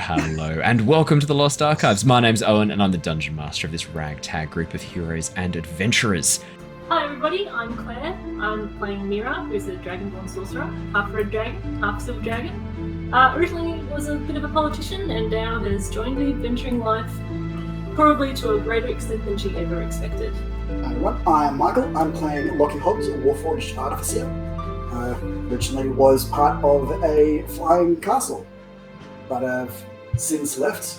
hello, and welcome to the Lost Archives. My name's Owen, and I'm the Dungeon Master of this ragtag group of heroes and adventurers. Hi everybody, I'm Claire. I'm playing Mira, who's a Dragonborn Sorcerer, half red dragon, half silver dragon. Originally was a bit of a politician, and now has joined the adventuring life, probably to a greater extent than she ever expected. I'm Michael. I'm playing Lockie, a Warforged Artificer. Originally was part of a flying castle, but I've since left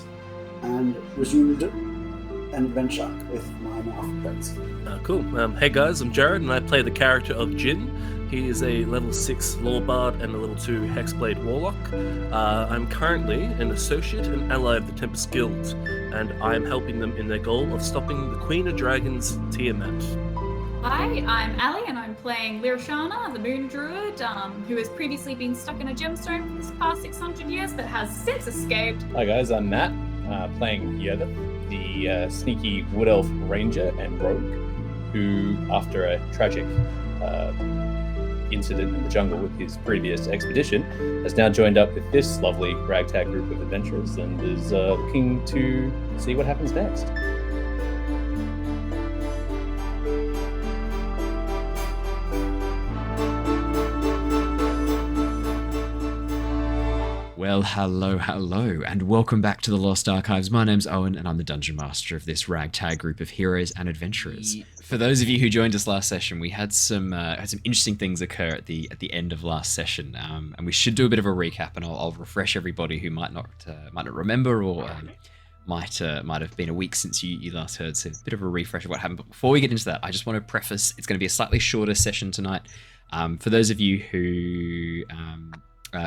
and resumed an adventure with my mouth friends. Cool. Hey guys, I'm Jared, and I play the character of Jin. He is a level 6 Law Bard and a level 2 Hexblade Warlock. I'm currently an associate and ally of the Tempest Guild, and I'm helping them in their goal of stopping the Queen of Dragons, Tiamat. Hi, I'm Ali, and I'm playing Lyra, the Moon Druid, who has previously been stuck in a gemstone for the past 600 years, but has since escaped. Hi guys, I'm Matt, playing Yervith, the sneaky Wood Elf Ranger and Rogue, who, after a tragic incident in the jungle with his previous expedition, has now joined up with this lovely ragtag group of adventurers and is looking to see what happens next. Well, hello, and welcome back to the Lost Archives. My name's Owen, and I'm the Dungeon Master of this ragtag group of heroes and adventurers. For those of you who joined us last session, we had some interesting things occur at the end of last session, and we should do a bit of a recap, and I'll refresh everybody who might not remember or might have been a week since you last heard. So a bit of a refresh of what happened. But before we get into that, I just want to preface: it's going to be a slightly shorter session tonight. For those of you who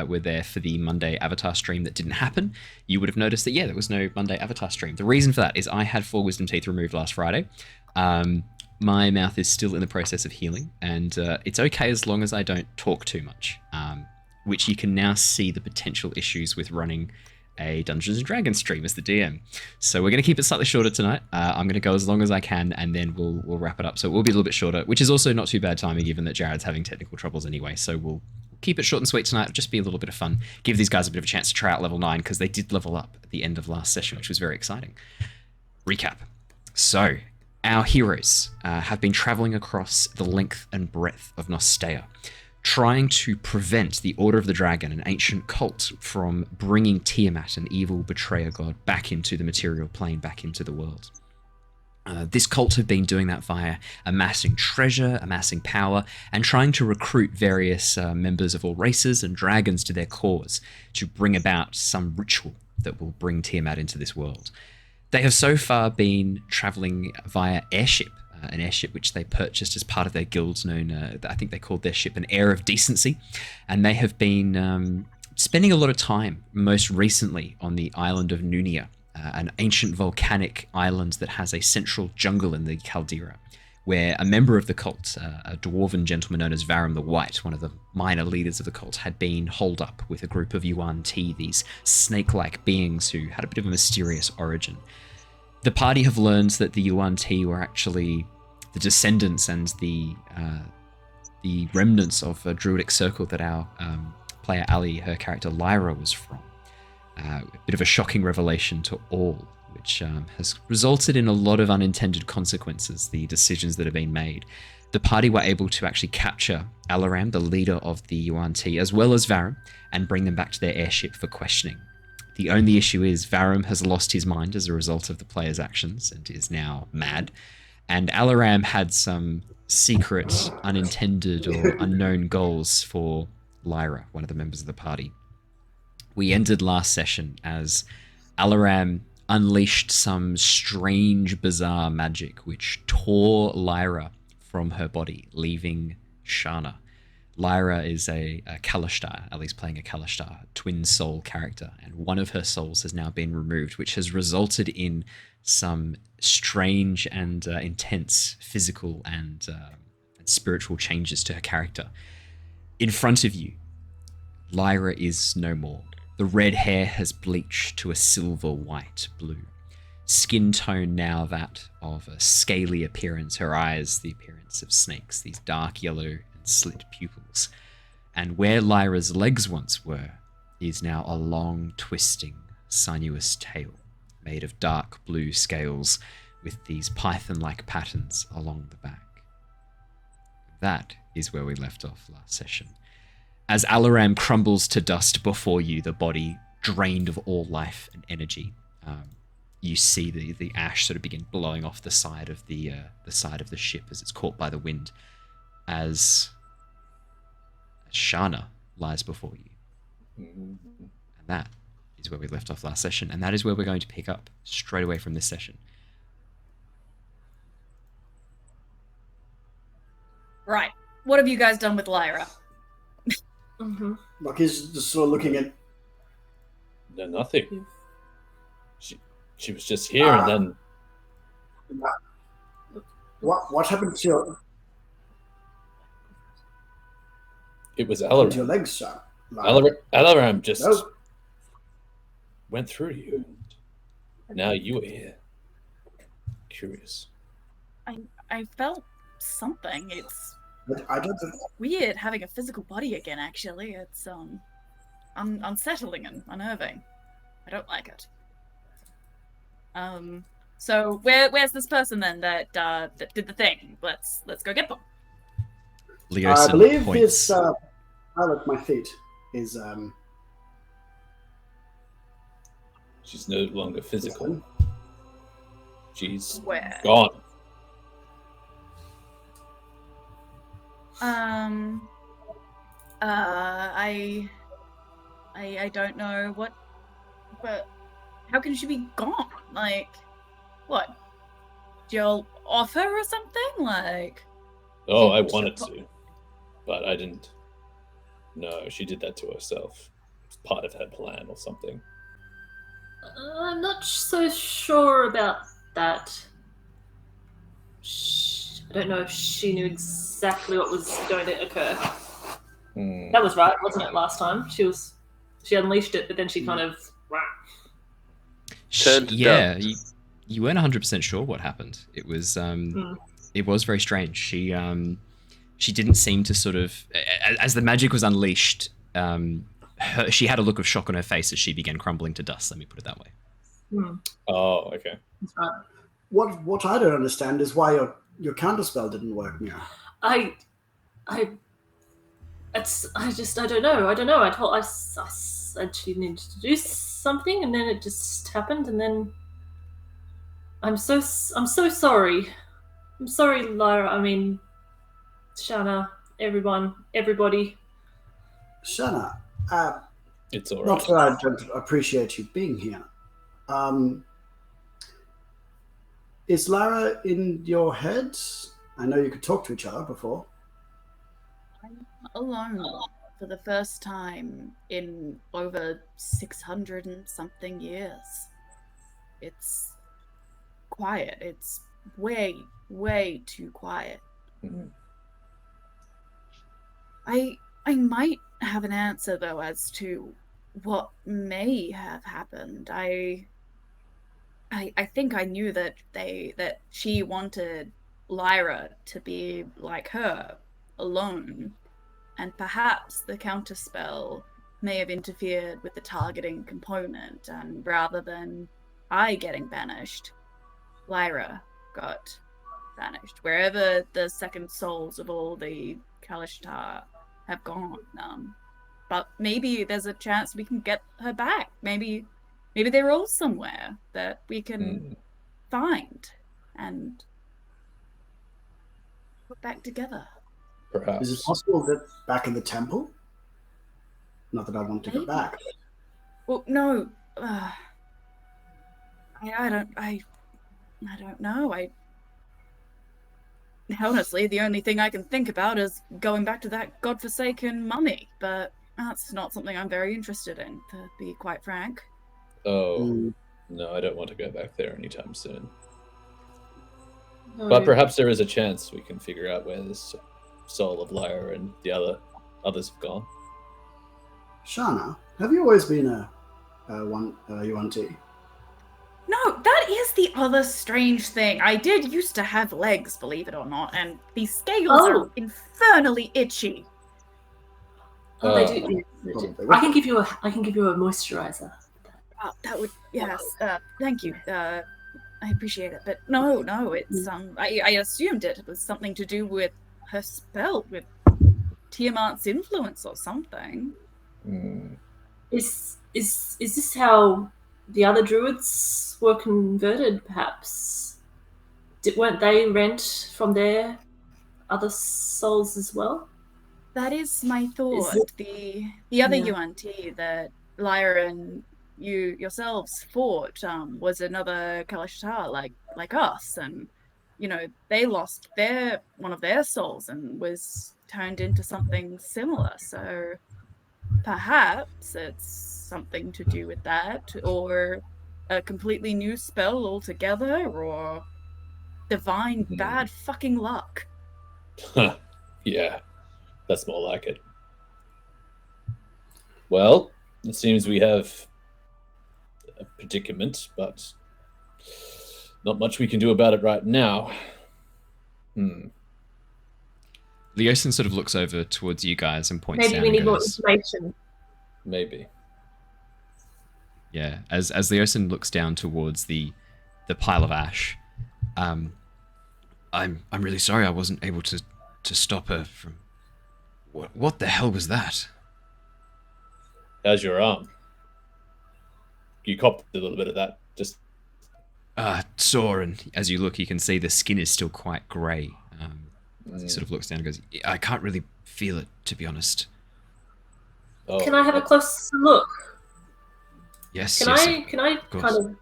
were there for the Monday Avatar stream that didn't happen, you would have noticed that, there was no Monday Avatar stream. The reason for that is I had 4 wisdom teeth removed last Friday. My mouth is still in the process of healing, and it's okay as long as I don't talk too much, which you can now see the potential issues with running a Dungeons & Dragons stream as the DM. So we're going to keep it slightly shorter tonight. I'm going to go as long as I can, and then we'll wrap it up. So it will be a little bit shorter, which is also not too bad timing given that Jared's having technical troubles anyway. So we'll keep it short and sweet tonight. It'll just be a little bit of fun. Give these guys a bit of a chance to try out level 9 because they did level up at the end of last session, which was very exciting. Recap. So our heroes have been traveling across the length and breadth of Nostea, trying to prevent the Order of the Dragon, an ancient cult, from bringing Tiamat, an evil betrayer god, back into the material plane, back into the world. This cult have been doing that via amassing treasure, amassing power, and trying to recruit various members of all races and dragons to their cause to bring about some ritual that will bring Tiamat into this world. They have so far been traveling via Airship, an airship which they purchased as part of their guilds known, I think they called their ship an Air of Decency, and they have been spending a lot of time, most recently on the island of Nunia, an ancient volcanic island that has a central jungle in the caldera, where a member of the cult, a dwarven gentleman known as Varum the White, one of the minor leaders of the cult, had been holed up with a group of Yuan Ti, these snake-like beings who had a bit of a mysterious origin. The party have learned that the Yuan Ti were actually the descendants and the remnants of a druidic circle that our player Ali, her character Lyra, was from. A bit of a shocking revelation to all, which has resulted in a lot of unintended consequences, the decisions that have been made. The party were able to actually capture Alaram, the leader of the Yuan Ti, as well as Varum, and bring them back to their airship for questioning. The only issue is Varum has lost his mind as a result of the player's actions and is now mad. And Alaram had some secret, unintended or unknown goals for Lyra, one of the members of the party. We ended last session as Alaram unleashed some strange, bizarre magic which tore Lyra from her body, leaving Shana. Lyra is a Kalashtar, at least playing a Kalashtar, twin soul character, and one of her souls has now been removed, which has resulted in some strange and intense physical and spiritual changes to her character. In front of you, Lyra is no more. The red hair has bleached to a silver white blue. Skin tone now that of a scaly appearance, her eyes the appearance of snakes, these dark yellow and slit pupils. And where Lyra's legs once were is now a long, twisting, sinuous tail made of dark blue scales with these python-like patterns along the back. That is where we left off last session. As Alaram crumbles to dust before you, the body drained of all life and energy, you see the ash sort of begin blowing off the side of the ship as it's caught by the wind, as Shana lies before you. And that is where we left off last session, and that is where we're going to pick up straight away from this session. Right. What have you guys done with Lyra? Lockie's just sort of looking at. No, nothing. She was just here, and then What happened to your it was to Alaram. your legs, sir? Alaram just No. went through you. Now you are here. Curious. I felt something. It's I don't think. weird having a physical body again, actually. It's unsettling and unnerving. I don't like it. So where's this person then that did the thing? Let's go get them. Leosin I believe points. this pile at my feet is She's no longer physical. She's Where? gone. I don't know what, but how can she be gone? Like, what? You'll offer or something? Like, Oh, I wanted to, but I didn't. No, she did that to herself. It's part of her plan or something. I'm not so sure about that. I don't know if she knew exactly what was going to occur. That was right, wasn't it? Last time she unleashed it, but then she kind of. Turned to Yeah, dust. you weren't 100% sure what happened. It was it was very strange. She didn't seem to sort of, as the magic was unleashed, she had a look of shock on her face as she began crumbling to dust. Let me put it that way. Oh, okay. That's right. what I don't understand is why your counterspell didn't work, Mira. I don't know. I said she needed to do something, and then it just happened, and then I'm so sorry. I'm sorry, Lyra. I mean, Shana, everybody. Shana, It's all not right. that I don't appreciate you being here. Is Lyra in your head? I know you could talk to each other before. I'm alone for the first time in over 600 and something years. It's quiet. It's way, way too quiet. I might have an answer though as to what may have happened. I think I knew that she wanted Lyra to be like her, alone, and perhaps the counterspell may have interfered with the targeting component, and rather than I getting banished, Lyra got banished wherever the second souls of all the Kalashtar have gone. But maybe there's a chance we can get her back. Maybe they're all somewhere that we can find and put back together. Perhaps. Is it possible that back in the temple? Not that I want to go back. Well, no. I don't know. Honestly, the only thing I can think about is going back to that godforsaken mummy, but that's not something I'm very interested in, to be quite frank. Oh, no, I don't want to go back there anytime soon. No. But perhaps there is a chance we can figure out where this soul of Lyra and the others have gone. Shana, have you always been a UNT? No, that is the other strange thing. I did used to have legs, believe it or not, and these scales are infernally itchy. Oh, they do. Probably. I can give you a moisturizer. That would, yes. Thank you. I appreciate it, but no, it's I assumed it was something to do with her spell, with Tiamat's influence or something. Is this how the other druids were converted? Perhaps weren't they rent from their other souls as well? That is my thought. The other UNT that Lyra and you yourselves fought was another Kalashtar like us, and they lost one of their souls and was turned into something similar. So perhaps it's something to do with that, or a completely new spell altogether, or divine bad fucking luck. Yeah, that's more like it. Well, it seems we have a predicament, but not much we can do about it right now. Leosin sort of looks over towards you guys and points Maybe down we and need more goes, information. Maybe. Yeah, as Leosin looks down towards the pile of ash, I'm really sorry I wasn't able to stop her from... What the hell was that? How's your arm? You copped a little bit of that, just... Sore, and as you look, you can see the skin is still quite grey. He sort of looks down and goes, I can't really feel it, to be honest. Oh, Can I have a closer look? Yes, Can I kind of...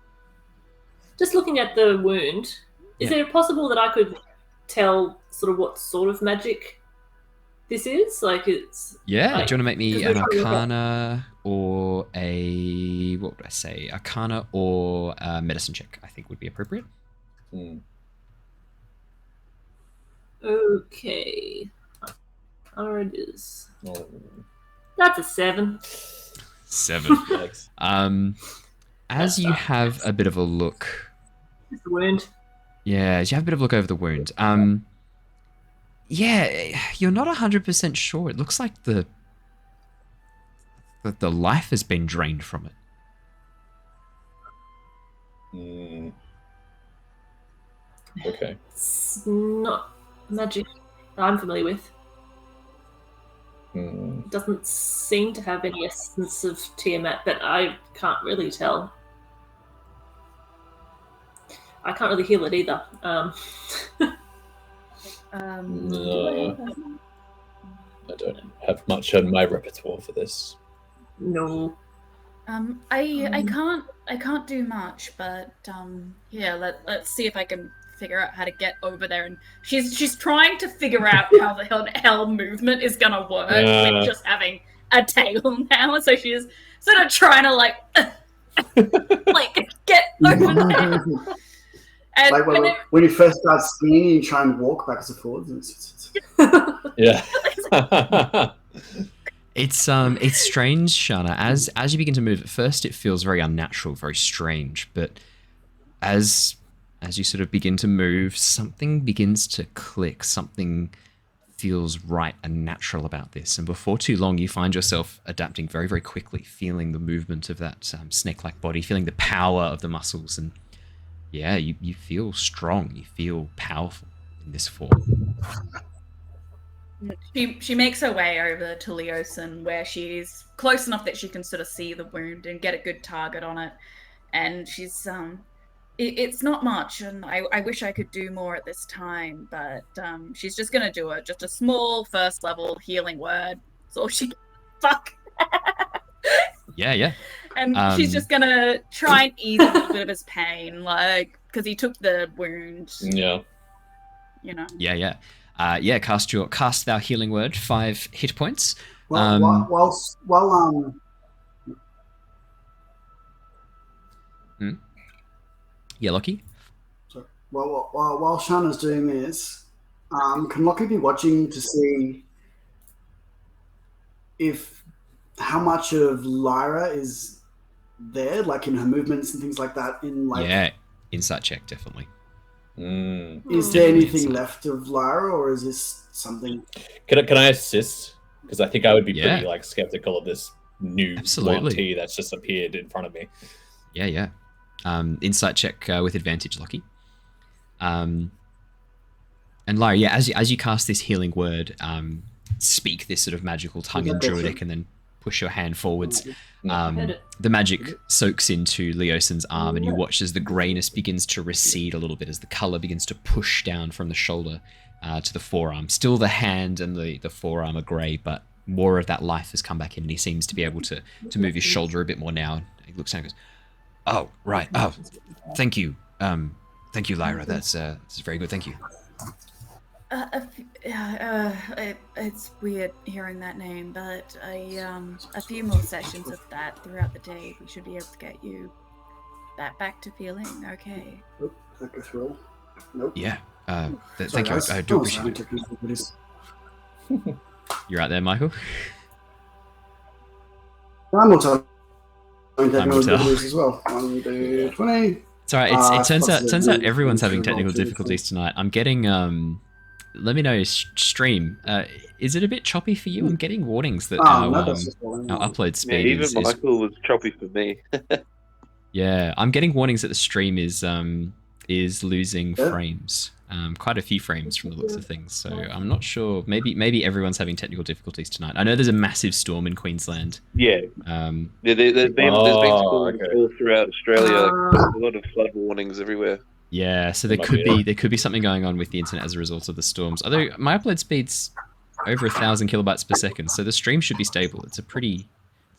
Just looking at the wound, is it possible that I could tell sort of what sort of magic this is? Like it's... Yeah, like, do you want to make me an an Arcana or a... What would I say? Arcana or a medicine check, I think would be appropriate. Okay. There it is. Oh. That's a 7. 7. As you have a bit of a look... It's the wound. Yeah, as you have a bit of a look over the wound. Yeah, you're not 100% sure. It looks like the life has been drained from it. Okay. It's not magic that I'm familiar with. It doesn't seem to have any essence of Tiamat, but I can't really tell. I can't really heal it either. No, I don't have much on my repertoire for this. No. I can't do much, but yeah, let's see if I can figure out how to get over there. And she's trying to figure out how the hell movement is gonna work with just having a tail now. So she's sort of trying to like get over there. And like when you first start skiing, you try and walk backwards and forwards. Yeah. It's strange, Shana. As you begin to move, at first it feels very unnatural, very strange, but as you sort of begin to move, something begins to click. Something feels right and natural about this, and before too long, you find yourself adapting very, very quickly, feeling the movement of that snake-like body, feeling the power of the muscles, and yeah, you feel strong, you feel powerful in this form. She makes her way over to Leosin, where she's close enough that she can sort of see the wound and get a good target on it. And she's it's not much, and I wish I could do more at this time, but she's just gonna do it. Just a small first level healing word. So she fuck. Yeah. And she's just gonna try and ease a little bit of his pain, like, because he took the wound. Yeah. You know. Yeah. Cast thou healing word, 5 hit points. While Yeah, Lockie? Sorry. While Shana's doing this, can Lockie be watching to see how much of Lyra is there, like in her movements and things like that? Yeah, insight check, definitely. Is there anything left of Lyra, or is this something? Can I assist? Because I think I would be pretty skeptical of this new Absolutely. T that's just appeared in front of me. Yeah. Insight check with advantage, Lockie. And Lyra, yeah, as you cast this healing word, speak this sort of magical tongue in Druidic, and then push your hand forwards. The magic soaks into Leosin's arm, and you watch as the greyness begins to recede a little bit, as the colour begins to push down from the shoulder to the forearm. Still the hand and the forearm are grey, but more of that life has come back in, and he seems to be able to move his shoulder a bit more now. He looks down and goes, "Oh, right. Oh, thank you. Thank you, Lyra. That's very good. Thank you." It's weird hearing that name, but a few more sessions of that throughout the day, we should be able to get you back to feeling okay. Oh, that goes roll. Nope. Yeah. Thank Sorry, you. guys. I do appreciate it. You're right there, Michael. Time will tell. Time will tell. As well. 1d20. It's alright. It turns out everyone's having technical difficulties tonight. I'm getting let me know, stream. Is it a bit choppy for you? I'm getting warnings that our upload speed is... Michael was choppy for me. Yeah, I'm getting warnings that the stream is losing frames. Quite a few frames from the looks of things. So I'm not sure. Maybe everyone's having technical difficulties tonight. I know there's a massive storm in Queensland. Yeah. There's been storms all throughout Australia. There's a lot of flood warnings everywhere. Yeah, so there could be something going on with the internet as a result of the storms. Although my upload speed's over 1,000 kilobytes per second, so the stream should be stable. It's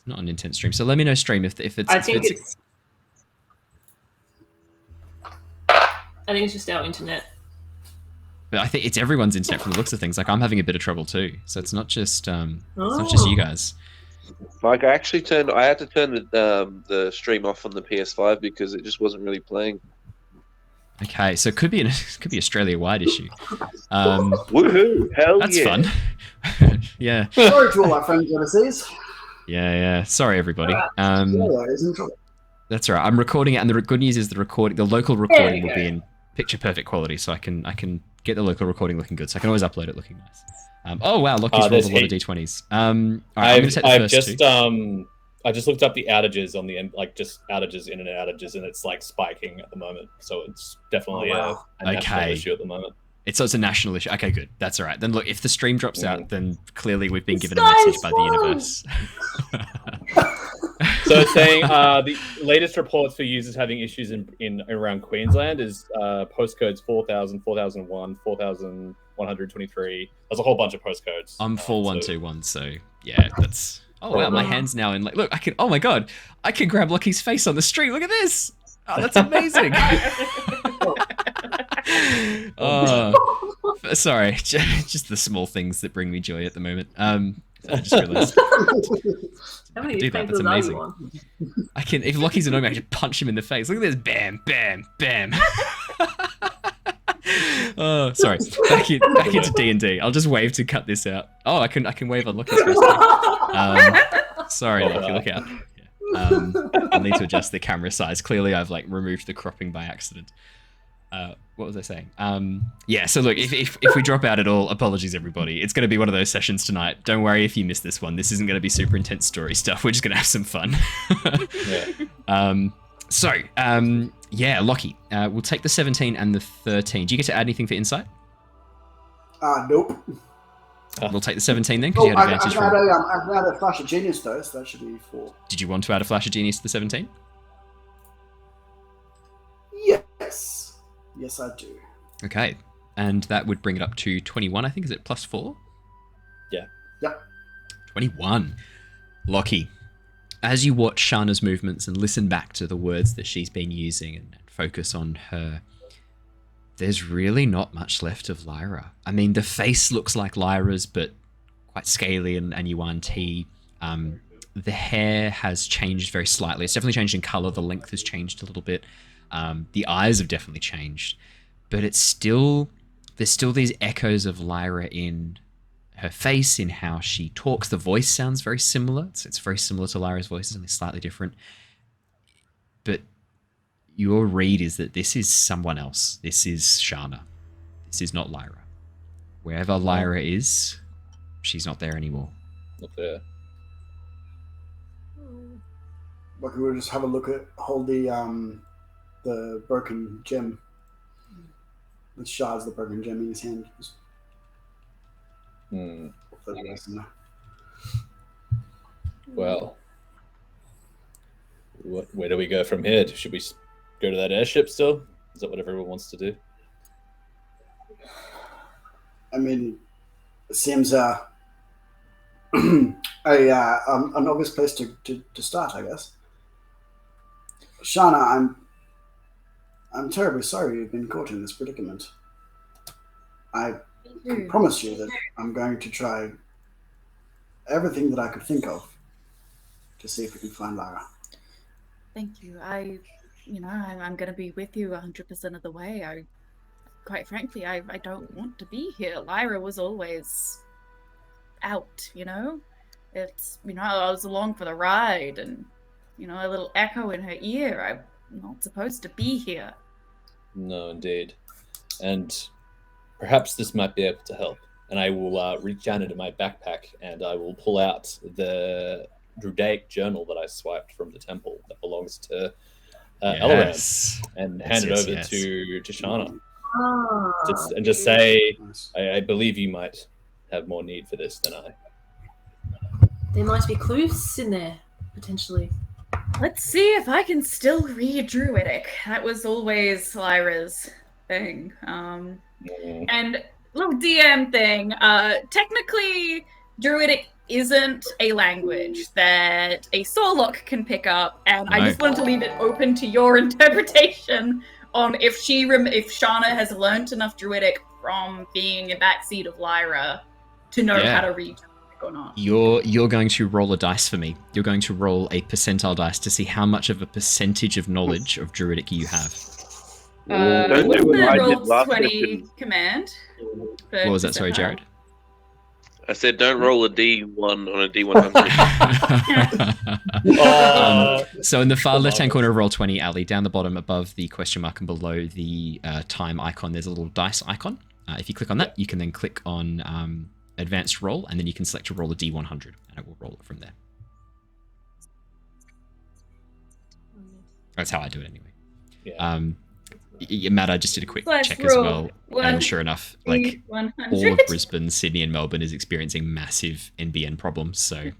not an intense stream. So let me know, stream, if it's. I think it's just our internet. But I think it's everyone's internet from the looks of things. Like, I'm having a bit of trouble too. So it's not just you guys. Like, I had to turn the stream off on the PS5 because it just wasn't really playing. Okay, so it could be Australia-wide issue. Woohoo! Hell that's yeah! Fun. Yeah. Sorry to all our friends overseas. Yeah. Sorry, everybody. That's all right. I'm recording it, and the good news is the local recording will be in picture-perfect quality, so I can get the local recording looking good. So I can always upload it looking nice. Oh wow, Lockie's rolled a lot of d20s. All right, I'm going to take the first two. I just looked up the outages on the just outages, internet outages, and it's like spiking at the moment. So it's definitely a national issue at the moment. It's a national issue. Okay, good. That's all right. Then look, if the stream drops out, then clearly we've been given a message by the universe. So it's saying the latest reports for users having issues in around Queensland is postcodes 4000, 4001, 4123. There's a whole bunch of postcodes. I'm 4121, so yeah, that's... Oh wow, my hand's now in, like, look, oh my god, I can grab Lockie's face on the stream. Look at this. Oh, that's amazing. Sorry, just the small things that bring me joy at the moment. I just realized. How many do that. That's amazing. I can, if Lockie's annoying me, I can just punch him in the face. Look at this, bam, bam, bam. Oh, sorry. Back into D&D. I'll just wave to cut this out. Oh, I can wave on Lockie's face too. Sorry, Lockie, look out. Yeah. I'll need to adjust the camera size. Clearly, I've removed the cropping by accident. What was I saying? Yeah, so look, if we drop out at all, apologies everybody. It's going to be one of those sessions tonight. Don't worry if you missed this one. This isn't going to be super intense story stuff. We're just going to have some fun. Yeah. Lockie, we'll take the 17 and the 13. Do you get to add anything for insight? Nope. We'll take the 17 then, because you had advantage from... I can add a Flash of Genius though, so that should be 4. Did you want to add a Flash of Genius to the 17? Yes. Yes, I do. Okay. And that would bring it up to 21, I think. Is it plus 4? Yeah. Yep. 21. Lockie, as you watch Shana's movements and listen back to the words that she's been using and focus on her, there's really not much left of Lyra. I mean, the face looks like Lyra's, but quite scaly and yuan-ti. The hair has changed very slightly. It's definitely changed in color. The length has changed a little bit. The eyes have definitely changed, but there's still these echoes of Lyra in her face, in how she talks. The voice sounds very similar. It's very similar to Lyra's voice, it's only slightly different. But your read is that this is someone else. This is Shana. This is not Lyra. Wherever Lyra is, she's not there anymore. Not there. Like we would just have a look at hold the broken gem. The shards of the broken gem in his hand. Well, where do we go from here? Should we go to that airship still? Is that what everyone wants to do? I mean, it seems an obvious place to start, I guess. Shana, I'm terribly sorry you've been caught in this predicament. I can promise you that I'm going to try everything that I could think of to see if we can find Lyra. Thank you. I'm going to be with you 100% of the way. Quite frankly, I don't want to be here. Lyra was always out, It's, I was along for the ride and, a little echo in her ear. I'm not supposed to be here. No, indeed. And perhaps this might be able to help. And I will reach down into my backpack and I will pull out the Druidic journal that I swiped from the temple that belongs to Elram and hand it over to Shana. And just say, I believe you might have more need for this than I. There might be clues in there, potentially. Let's see if I can still read Druidic. That was always Lyra's thing. And little DM thing. Technically, Druidic isn't a language that a Warlock can pick up, and I just wanted to leave it open to your interpretation on if Shana has learnt enough Druidic from being in backseat of Lyra to know how to read Druidic or not. You're going to roll a dice for me. You're going to roll a percentile dice to see how much of a percentage of knowledge of Druidic you have. Don't do what I did last 20 session. Command. What was that? Sorry, Jared. I said don't roll a D1 on a D100. So in the far left-hand corner of Roll20, Ali, down the bottom above the question mark and below the time icon, there's a little dice icon. If you click on that, you can then click on advanced roll, and then you can select to roll a D100, and it will roll it from there. That's how I do it anyway. Matt, I just did a quick check as well, and sure enough, like 100. all of Brisbane, Sydney, and Melbourne is experiencing massive NBN problems. So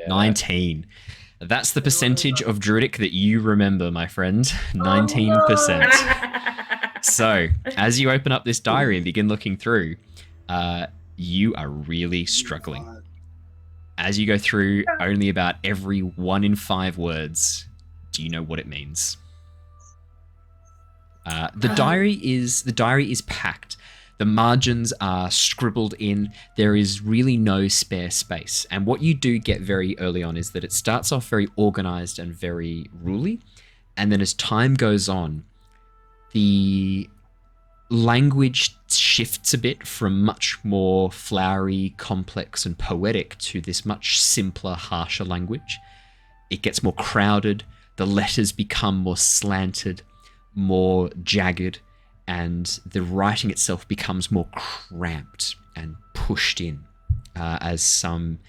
19. That's the percentage of Druidic that you remember, my friend. 19%. So as you open up this diary and begin looking through, you are really struggling. As you go through, only about every 1 in 5 words do you know what it means. The diary is packed. The margins are scribbled in. There is really no spare space. And what you do get very early on is that it starts off very organized and very ruly. And then as time goes on, the language shifts a bit from much more flowery, complex, and poetic to this much simpler, harsher language. It gets more crowded. The letters become more slanted, more jagged, and the writing itself becomes more cramped and pushed in as some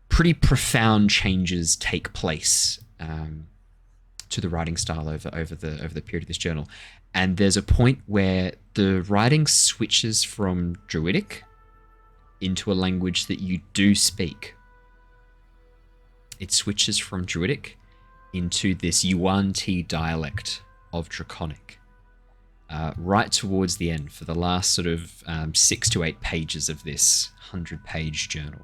pretty profound changes take place to the writing style over the period of this journal. And there's a point where the writing switches from Druidic into a language that you do speak. It switches from Druidic into this Yuan-Ti dialect of Draconic, right towards the end, for the last sort of 6 to 8 pages of this 100-page journal.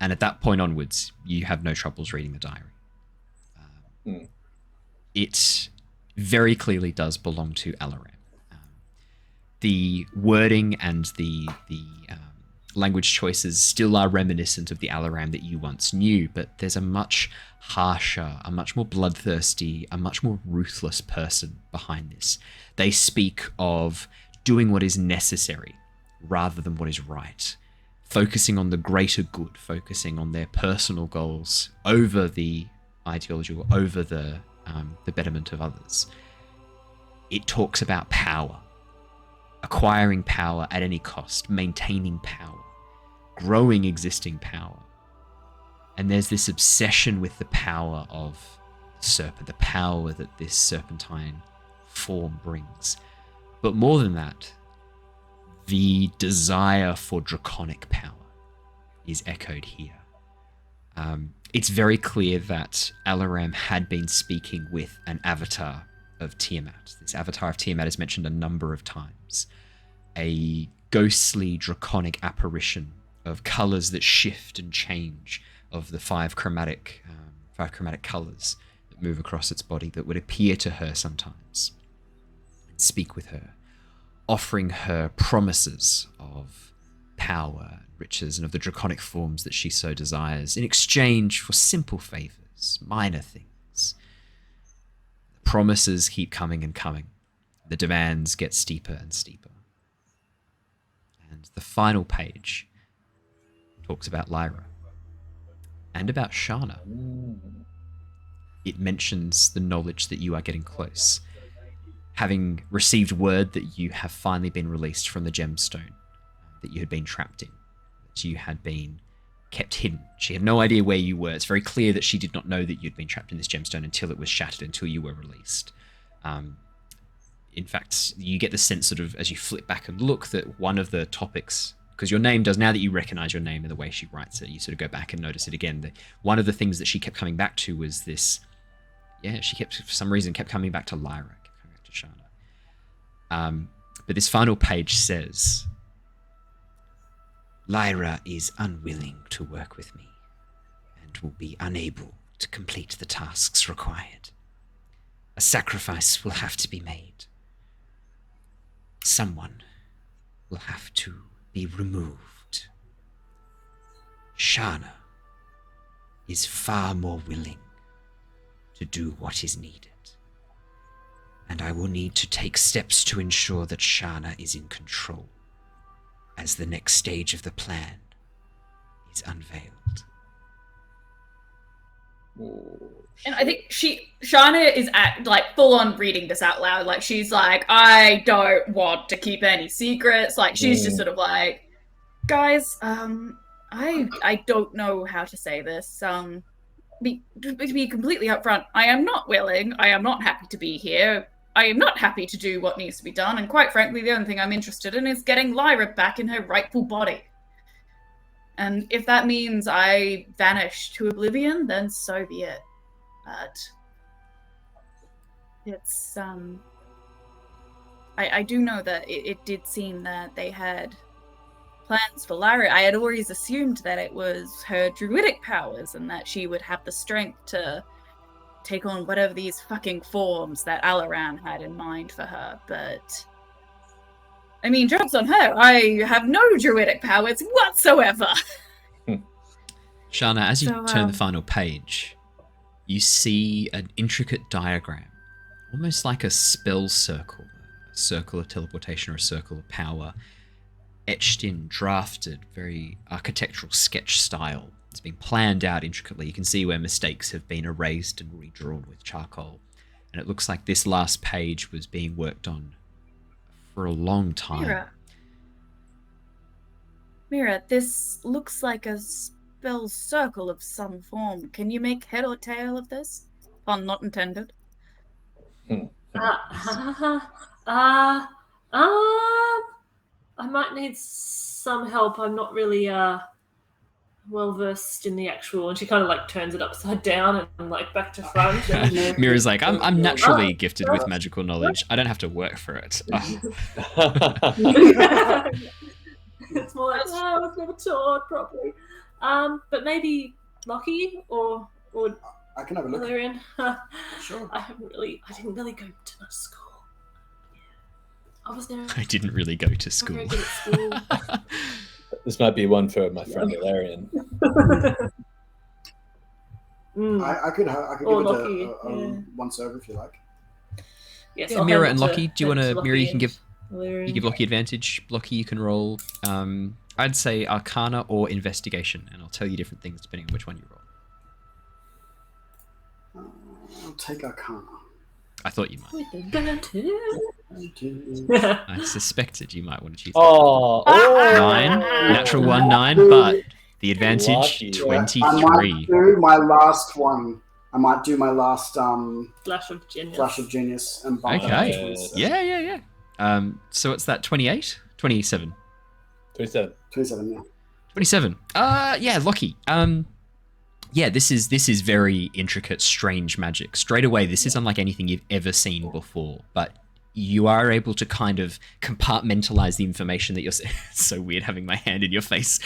And at that point onwards, you have no troubles reading the diary. It very clearly does belong to Alaram. The wording and the language choices still are reminiscent of the Alaram that you once knew, but there's a much harsher, a much more bloodthirsty, a much more ruthless person behind this. They speak of doing what is necessary rather than what is right, focusing on the greater good, focusing on their personal goals over the ideology or over the betterment of others. It talks about power, acquiring power at any cost, maintaining power, growing existing power, And there's this obsession with the power of the serpent, the power that this serpentine form brings. But more than that, the desire for draconic power is echoed here. It's very clear that Alaram had been speaking with an avatar of Tiamat. This avatar of Tiamat is mentioned a number of times. A ghostly draconic apparition of colours that shift and change, of the five chromatic colours that move across its body, that would appear to her sometimes and speak with her, offering her promises of power and riches and of the draconic forms that she so desires in exchange for simple favours, minor things. The promises keep coming and coming. The demands get steeper and steeper. And the final page talks about Lyra and about Shana. It mentions the knowledge that you are getting close, having received word that you have finally been released from the gemstone that you had been trapped in, that you had been kept hidden. She had no idea where you were. It's very clear that she did not know that you'd been trapped in this gemstone until it was shattered, until you were released. In fact, you get the sense sort of, as you flip back and look, that one of the topics, because your name does, now that you recognize your name and the way she writes it, you sort of go back and notice it again. One of the things that she kept coming back to was this, she kept, for some reason, kept coming back to Lyra, kept coming back to Shana. But this final page says, Lyra is unwilling to work with me and will be unable to complete the tasks required. A sacrifice will have to be made. Someone will have to be removed. Shana is far more willing to do what is needed, and I will need to take steps to ensure that Shana is in control as the next stage of the plan is unveiled. And I think Shana is full on reading this out loud. Like, she's like, I don't want to keep any secrets. Like, she's just sort of like, guys, I don't know how to say this. To be completely upfront, I am not willing. I am not happy to be here. I am not happy to do what needs to be done. And quite frankly, the only thing I'm interested in is getting Lyra back in her rightful body. And if that means I vanish to oblivion, then so be it. But it's, I do know that it did seem that they had plans for Lyra. I had always assumed that it was her druidic powers and that she would have the strength to take on whatever these fucking forms that Alaran had in mind for her. But, I mean, joke's on her. I have no druidic powers whatsoever. Shana, as you turn the final page, you see an intricate diagram, almost like a spell circle, a circle of teleportation or a circle of power, etched in, drafted, very architectural sketch style. It's been planned out intricately. You can see where mistakes have been erased and redrawn with charcoal. And it looks like this last page was being worked on for a long time. Mira, this looks like a spell circle of some form. Can you make head or tail of this? Pun not intended. I might need some help. I'm not really well versed in the actual, and she kind of like turns it upside down and like back to front. Mira's like, I'm naturally gifted with magical knowledge. I don't have to work for it. It's more like, I was never taught properly. But maybe Lockie or I can have a look. Valerian. Sure. I didn't really go to much school. I didn't really go to school. Very good at school. This might be one for my friend Valerian. I could give Lockie, it a once over if you like. Yes, Yeah, I'll Mira hand and it Lockie, do you want to, Mira, you can give Valerian. You give Lockie advantage. Lockie, you can roll, I'd say Arcana or Investigation, and I'll tell you different things depending on which one you roll. I'll take Arcana. I thought you might. I suspected you might want to choose. 9, natural 1, 9, but The advantage, Lucky. I might 23. do my last one. I might do my last Flash of Genius. flash of genius and bump that Okay. up to 27. Yeah. So what's that, 28? 27. 27. 27, yeah. 27. Yeah, Lockie. Yeah, this is very intricate, strange magic. Straight away, this is unlike anything you've ever seen before, but you are able to kind of compartmentalize the information that you're seeing. It's so weird having my hand in your face.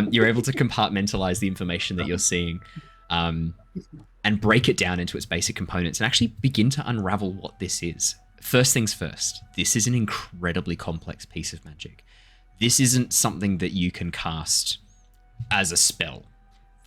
You're able to compartmentalize the information that you're seeing and break it down into its basic components and actually begin to unravel what this is. First things first, this is an incredibly complex piece of magic. This isn't something that you can cast as a spell.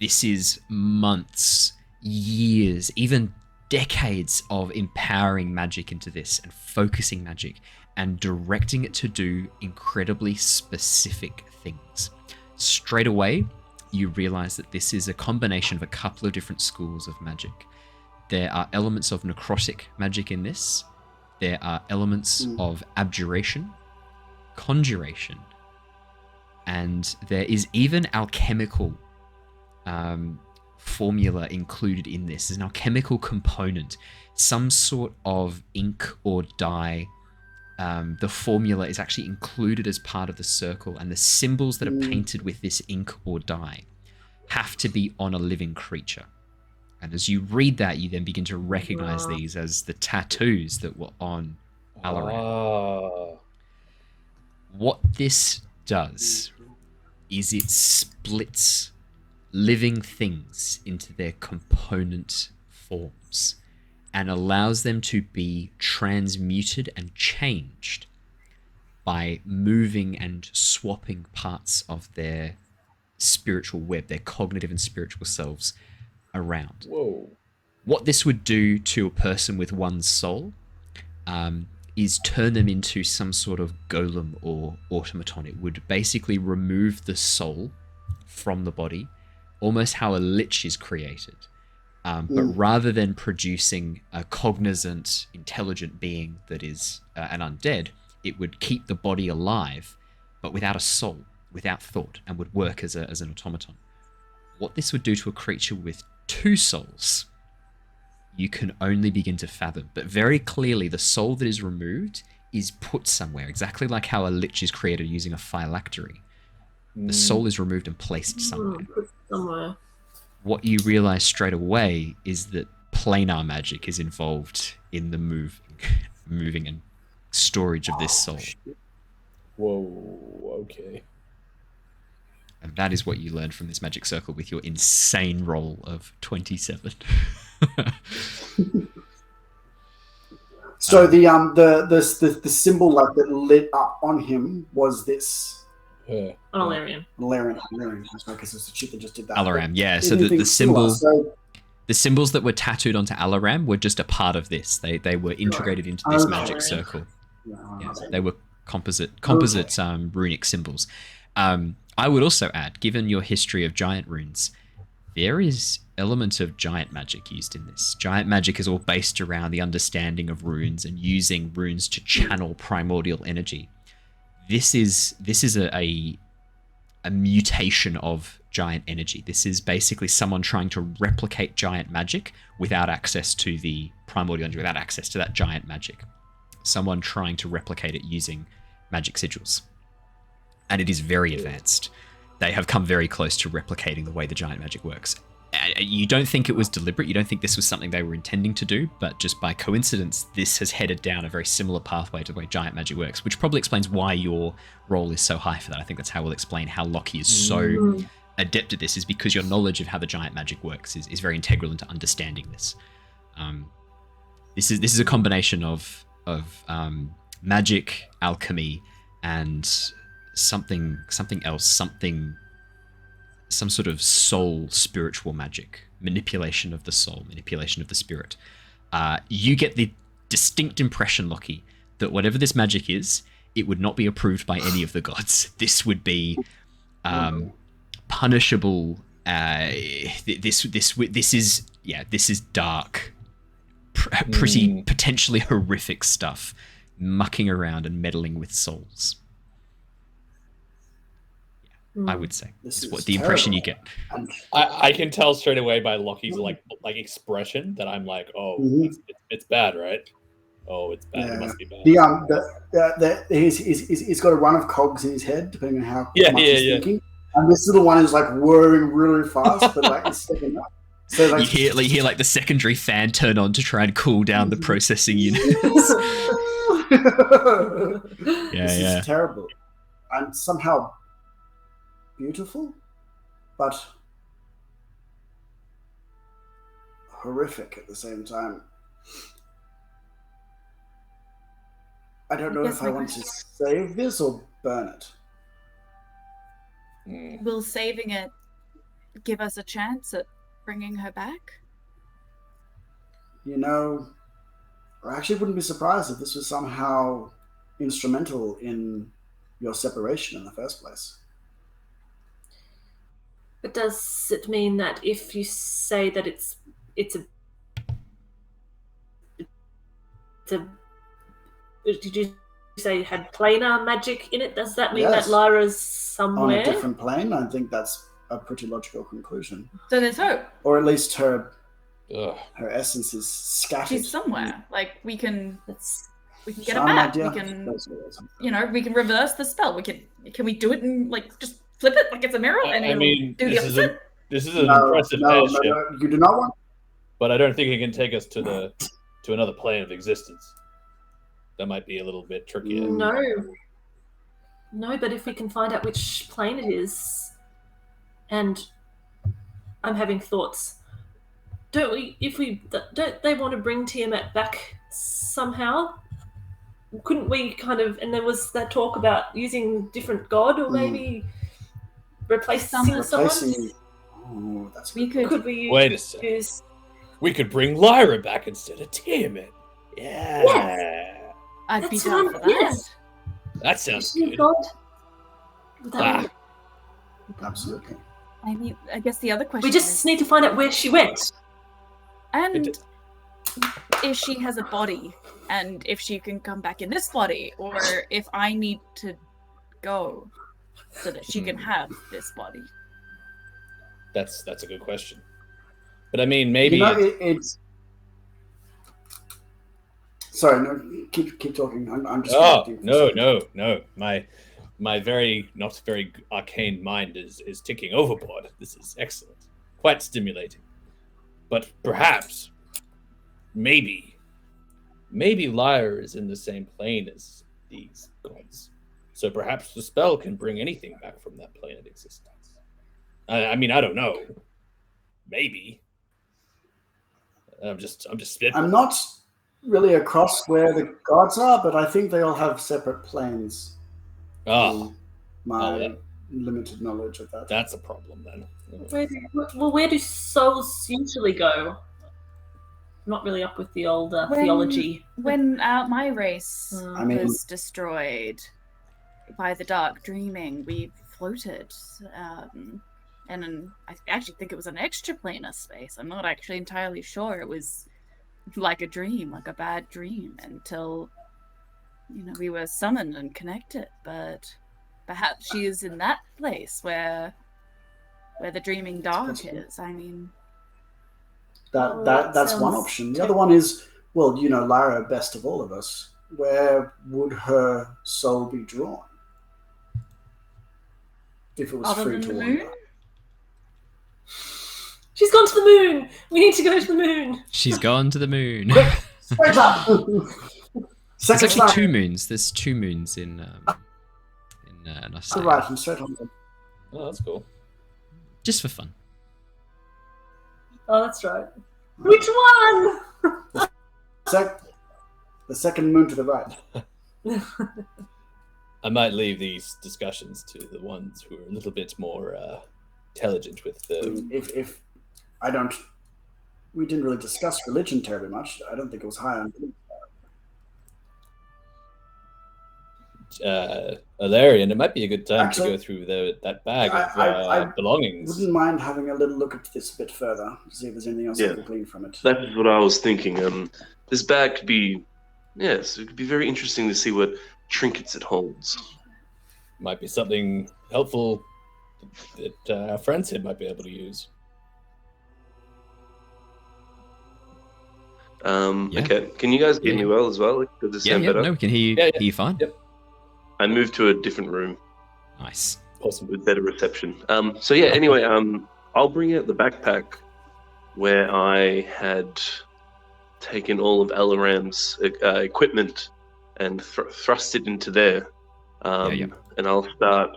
This is months, years, even decades of empowering magic into this and focusing magic and directing it to do incredibly specific things. Straight away, you realize that this is a combination of a couple of different schools of magic. There are elements of necrotic magic in this. There are elements of abjuration, conjuration, and there is even alchemical formula included in this. There's an alchemical component, some sort of ink or dye. The formula is actually included as part of the circle, and the symbols that are painted with this ink or dye have to be on a living creature. And as you read that, you then begin to recognize these as the tattoos that were on Alaram. What this does is it splits living things into their component forms and allows them to be transmuted and changed by moving and swapping parts of their spiritual web, their cognitive and spiritual selves around. Whoa. What this would do to a person with one soul is turn them into some sort of golem or automaton. It would basically remove the soul from the body, almost how a lich is created. But rather than producing a cognizant, intelligent being that is an undead, it would keep the body alive, but without a soul, without thought, and would work as an automaton. What this would do to a creature with two souls, you can only begin to fathom. But very clearly, the soul that is removed is put somewhere, exactly like how a lich is created using a phylactery. The soul is removed and placed somewhere. What you realize straight away is that planar magic is involved in the moving and storage of this soul. Whoa, okay. And that is what you learned from this magic circle with your insane roll of 27. So the symbol like that lit up on him was this Alarian. Valerian. I guess it's the chip that just did that. Alaram, yeah. So the symbols that were tattooed onto Alaram were just a part of this. They were integrated into this magic circle. Yeah, they were composite runic symbols. I would also add, given your history of giant runes, there is elements of giant magic used in this. Giant magic is all based around the understanding of runes and using runes to channel primordial energy. This is a mutation of giant energy. This is basically someone trying to replicate giant magic without access to the primordial energy, without access to that giant magic. Someone trying to replicate it using magic sigils. And it is very advanced. They have come very close to replicating the way the giant magic works. You don't think it was deliberate, you don't think this was something they were intending to do, but just by coincidence, this has headed down a very similar pathway to the way giant magic works, which probably explains why your role is so high for that. I think that's how we'll explain how Lockie is so adept at this, is because your knowledge of how the giant magic works is very integral into understanding this. This is a combination of magic, alchemy, and something else, some sort of soul spiritual magic, manipulation of the soul, manipulation of the spirit. You get the distinct impression, Lockie, that whatever this magic is, it would not be approved by any of the gods. This would be punishable. This is dark, pretty potentially horrific stuff, mucking around and meddling with souls. I would say. This Is is what the impression you terrible. get. And I can tell straight away by Lockie's like expression that I'm like, oh, Mhm. it's bad, right? Oh, it's bad. Yeah. It must be bad. He's got a run of cogs in his head, depending on how Yeah, much yeah, he's yeah. thinking. And this little one is like whirring really fast, but like it's stepping up. So like You hear like the secondary fan turn on to try and cool down the processing units. This is terrible. And somehow beautiful, but horrific at the same time. I don't know guess if I my want to question- save this or burn it. Will saving it give us a chance at bringing her back? You know, I actually wouldn't be surprised if this was somehow instrumental in your separation in the first place. But does it mean that if you say that it's a did you say it had planar magic in it? Does that mean Yes. that Lyra's On somewhere? a different plane, I think that's a pretty logical conclusion. So there's hope. Or at least her Ugh. essence is scattered. She's somewhere. Like we can That's get her Charm back. idea. We can That's what it is. we can reverse the spell. Can we do it and like just flip it like it's a mirror and I it'll mean, do the opposite? this is an No, impressive no, airship, you do not want. but I don't think it can take us to another plane of existence. That might be a little bit trickier. No, but if we can find out which plane it is, and I'm having thoughts. Don't they want to bring Tiamat back somehow? Couldn't we kind of? And there was that talk about using different god, or maybe replacing someone. Replacing. Oh, that's We could Could we Wait a second. use? We could bring Lyra back instead of Tiamat. Yeah. Yes. I'd be That's down what for I'm- that. yes. That sounds Using good. god. Would that be- absolutely. I mean, I guess the other question We just is, need to find out where she went. and if she has a body, and if she can come back in this body, or if I need to go so that she can have this body. That's a good question. But I mean, maybe You know, it's. Sorry, no. Keep talking. I'm just. Oh connecting. no! My very not very arcane mind is ticking overboard. This is excellent, quite stimulating. But perhaps, maybe Lyra is in the same plane as these gods. So perhaps the spell can bring anything back from that plane of existence. I mean, I don't know. Maybe. I'm just spitballing. I'm not really across where the gods are, but I think they all have separate planes. Oh, My yeah. limited knowledge of that. that's a problem then. Where do souls usually go? Not really up with the old theology. When my race I mean- was destroyed by the dark dreaming, we floated. And I actually think it was an extraplanar space. I'm not actually entirely sure. It was like a dream, like a bad dream, until we were summoned and connected. But perhaps she is in that place where the dreaming dark possible. is. I mean, That's one sounds option. The other one is, well, Lyra best of all of us. Where would her soul be drawn? If it was other free than to the wander. moon. She's gone to the moon. We need to go to the moon. She's gone to the moon. Straight up. There's Second actually time. 2 moons. There's 2 moons in Nostea. Right, and straight on. Oh, that's cool. Just for fun. Oh, that's right. Which one? The second moon to the right. I might leave these discussions to the ones who are a little bit more intelligent with the. If I don't, we didn't really discuss religion terribly much. I don't think it was high on. Alarian, it might be a good time Actually, to go through that bag of I belongings. Wouldn't mind having a little look at this a bit further to see if there's anything else I can glean from it. That is what I was thinking. This bag could be, yes, it could be very interesting to see what trinkets it holds. Might be something helpful that our friends here might be able to use. Okay, can you guys hear me well as well? Like, does this sound better? No, we can hear you, Yeah. hear you fine. Yep. I moved to a different room Nice. Awesome. with better reception. So yeah, anyway, I'll bring out the backpack where I had taken all of Alaram's equipment and thrust it into there. And I'll start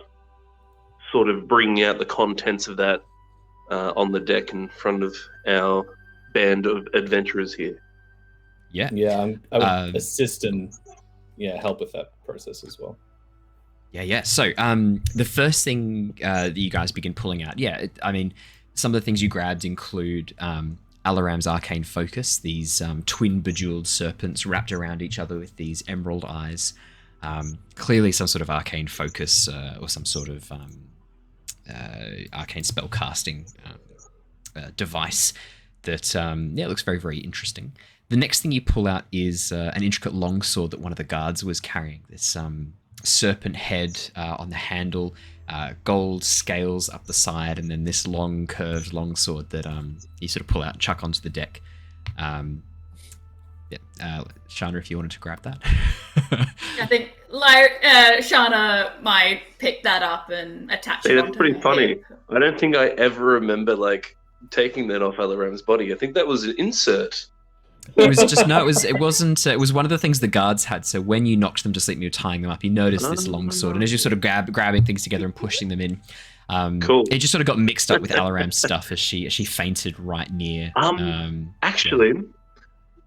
sort of bringing out the contents of that on the deck in front of our band of adventurers here. Yeah. Yeah, I would assist and help with that process as well. Yeah. So, the first thing that you guys begin pulling out, I mean, some of the things you grabbed include Alaram's arcane focus, these twin bejeweled serpents wrapped around each other with these emerald eyes. Clearly some sort of arcane focus or some sort of arcane spell casting device that looks very, very interesting. The next thing you pull out is an intricate longsword that one of the guards was carrying. This serpent head on the handle, gold scales up the side, and then this long curved longsword that you sort of pull out and chuck onto the deck. Shana, if you wanted to grab that. I think Shana might pick that up and attach it. That's pretty funny. I don't think I ever remember like taking that off Alaram's body. I think that was an insert. It was just it wasn't. It was one of the things the guards had. So when you knocked them to sleep and you were tying them up, you noticed this long sword, and as you sort of grabbing things together and pushing them in, cool. It just sort of got mixed up with Alaram's stuff as she fainted right near. Actually,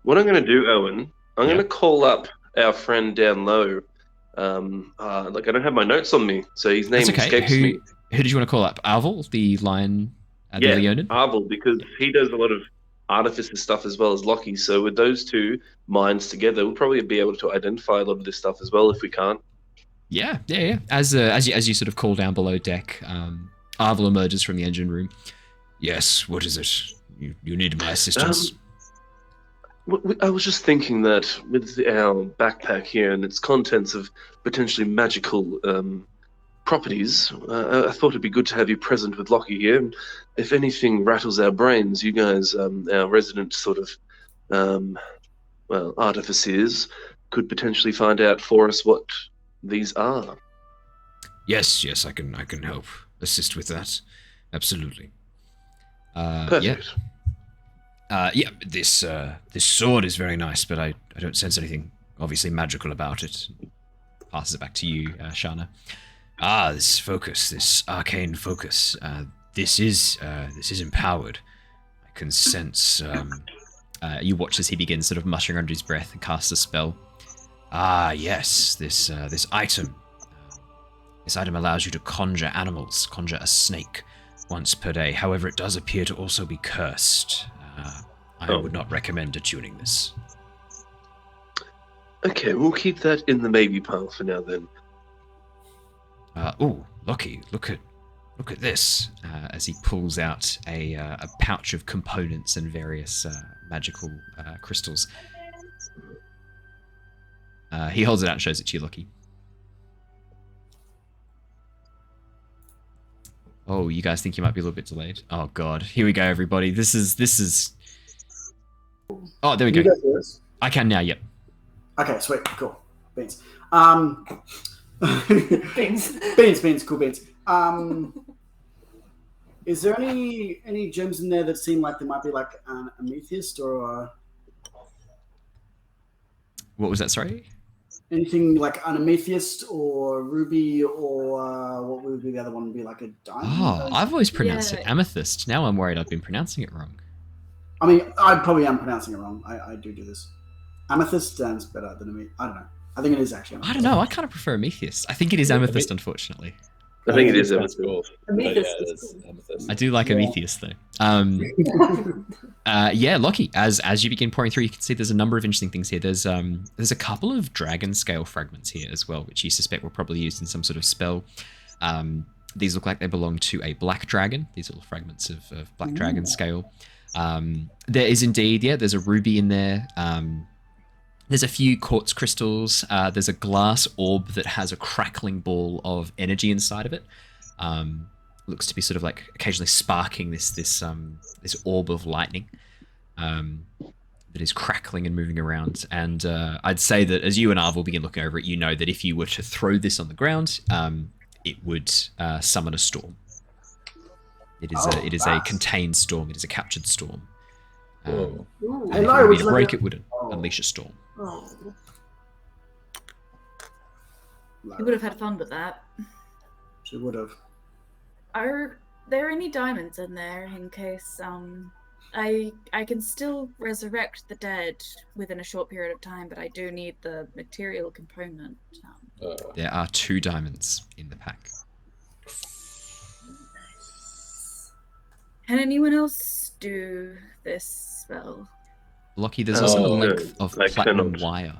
what I'm going to do, Owen, I'm going to call up our friend down low. Like I don't have my notes on me, so his name escapes me. Who did you want to call up? Arvel, the lion, the Leonin? Arvel, because he does a lot of artificer stuff as well as Lockie. So with those two minds together, we'll probably be able to identify a lot of this stuff as well if we can't. Yeah. As you sort of call down below deck, Arvel emerges from the engine room. Yes, what is it? You need my assistance. I was just thinking that with our backpack here and its contents of potentially magical properties, I thought it'd be good to have you present with Lockie here. And if anything rattles our brains, you guys, our resident sort of, artificers, could potentially find out for us what these are. Yes, I can help assist with that. Absolutely. Perfect. This sword is very nice, but I don't sense anything obviously magical about it. Passes it back to you, Shana. This focus, this arcane focus. This is empowered. I can sense. You watch as he begins sort of muttering under his breath and casts a spell. Yes, this item. This item allows you to conjure animals, conjure a snake once per day. However, it does appear to also be cursed. I would not recommend attuning this. Okay, we'll keep that in the maybe pile for now then. Lockie, look at this. As he pulls out a pouch of components and various magical crystals. He holds it out and shows it to you, Lockie. Oh, you guys think you might be a little bit delayed? Oh god, here we go, everybody. This is. Oh, there we go. I can now. Yep. Okay, sweet, cool. Beans. Beans. Beans, cool beans. Is there any gems in there that seem like there might be like an amethyst or What was that? Sorry. anything like an amethyst or ruby or what would be the other one? Would be like a diamond? Oh, I've always pronounced it amethyst. Now I'm worried I've been pronouncing it wrong. I mean, I probably am pronouncing it wrong. I do this. Amethyst sounds better than amethyst. I don't know. I think it is actually amethyst. I don't know. I kind of prefer amethyst. I think it is amethyst, unfortunately. I think it is amethyst. Cool. I do like amethyst though. Lockie. As you begin pouring through, you can see there's a number of interesting things here. There's a couple of dragon scale fragments here as well, which you suspect were probably used in some sort of spell. These look like they belong to a black dragon. These little fragments of black dragon scale. There is indeed, there's a ruby in there. There's a few quartz crystals. There's a glass orb that has a crackling ball of energy inside of it. looks to be sort of like occasionally sparking this orb of lightning that is crackling and moving around. And I'd say that as you and Arvel begin looking over it, you know that if you were to throw this on the ground, it would summon a storm. It is a contained storm. It is a captured storm. Whoa. And if you were to break, it would unleash a storm. Oh. You would have had fun with that. She would have. Are there any diamonds in there in case I can still resurrect the dead within a short period of time, but I do need the material component. There are 2 diamonds in the pack. Can anyone else do this spell? Lockie, there's also a length of I platinum cannot. wire.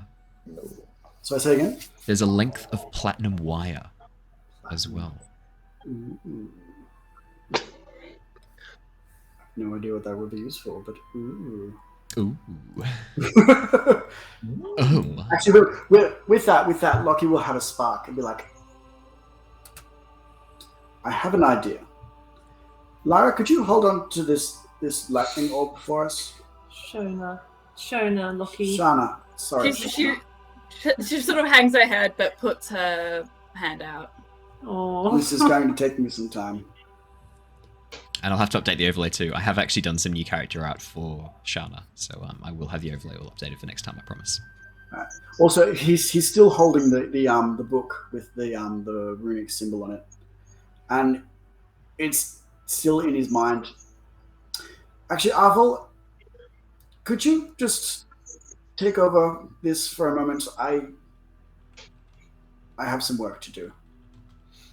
So I say again? There's a length of platinum wire as well. Ooh. No idea what that would be used for, but ooh. Ooh. Oh my. Actually, with that, Lockie will have a spark and be like, I have an idea. Lyra, could you hold on to this lightning orb for us? Shona, Lockie. Shana, sorry. She sort of hangs her head but puts her hand out. Oh. This is going to take me some time. And I'll have to update the overlay too. I have actually done some new character art for Shana, so I will have the overlay all updated for next time, I promise. Right. Also, he's still holding the book with the runic symbol on it, and it's still in his mind. Actually, Arvel, could you just take over this for a moment? I have some work to do.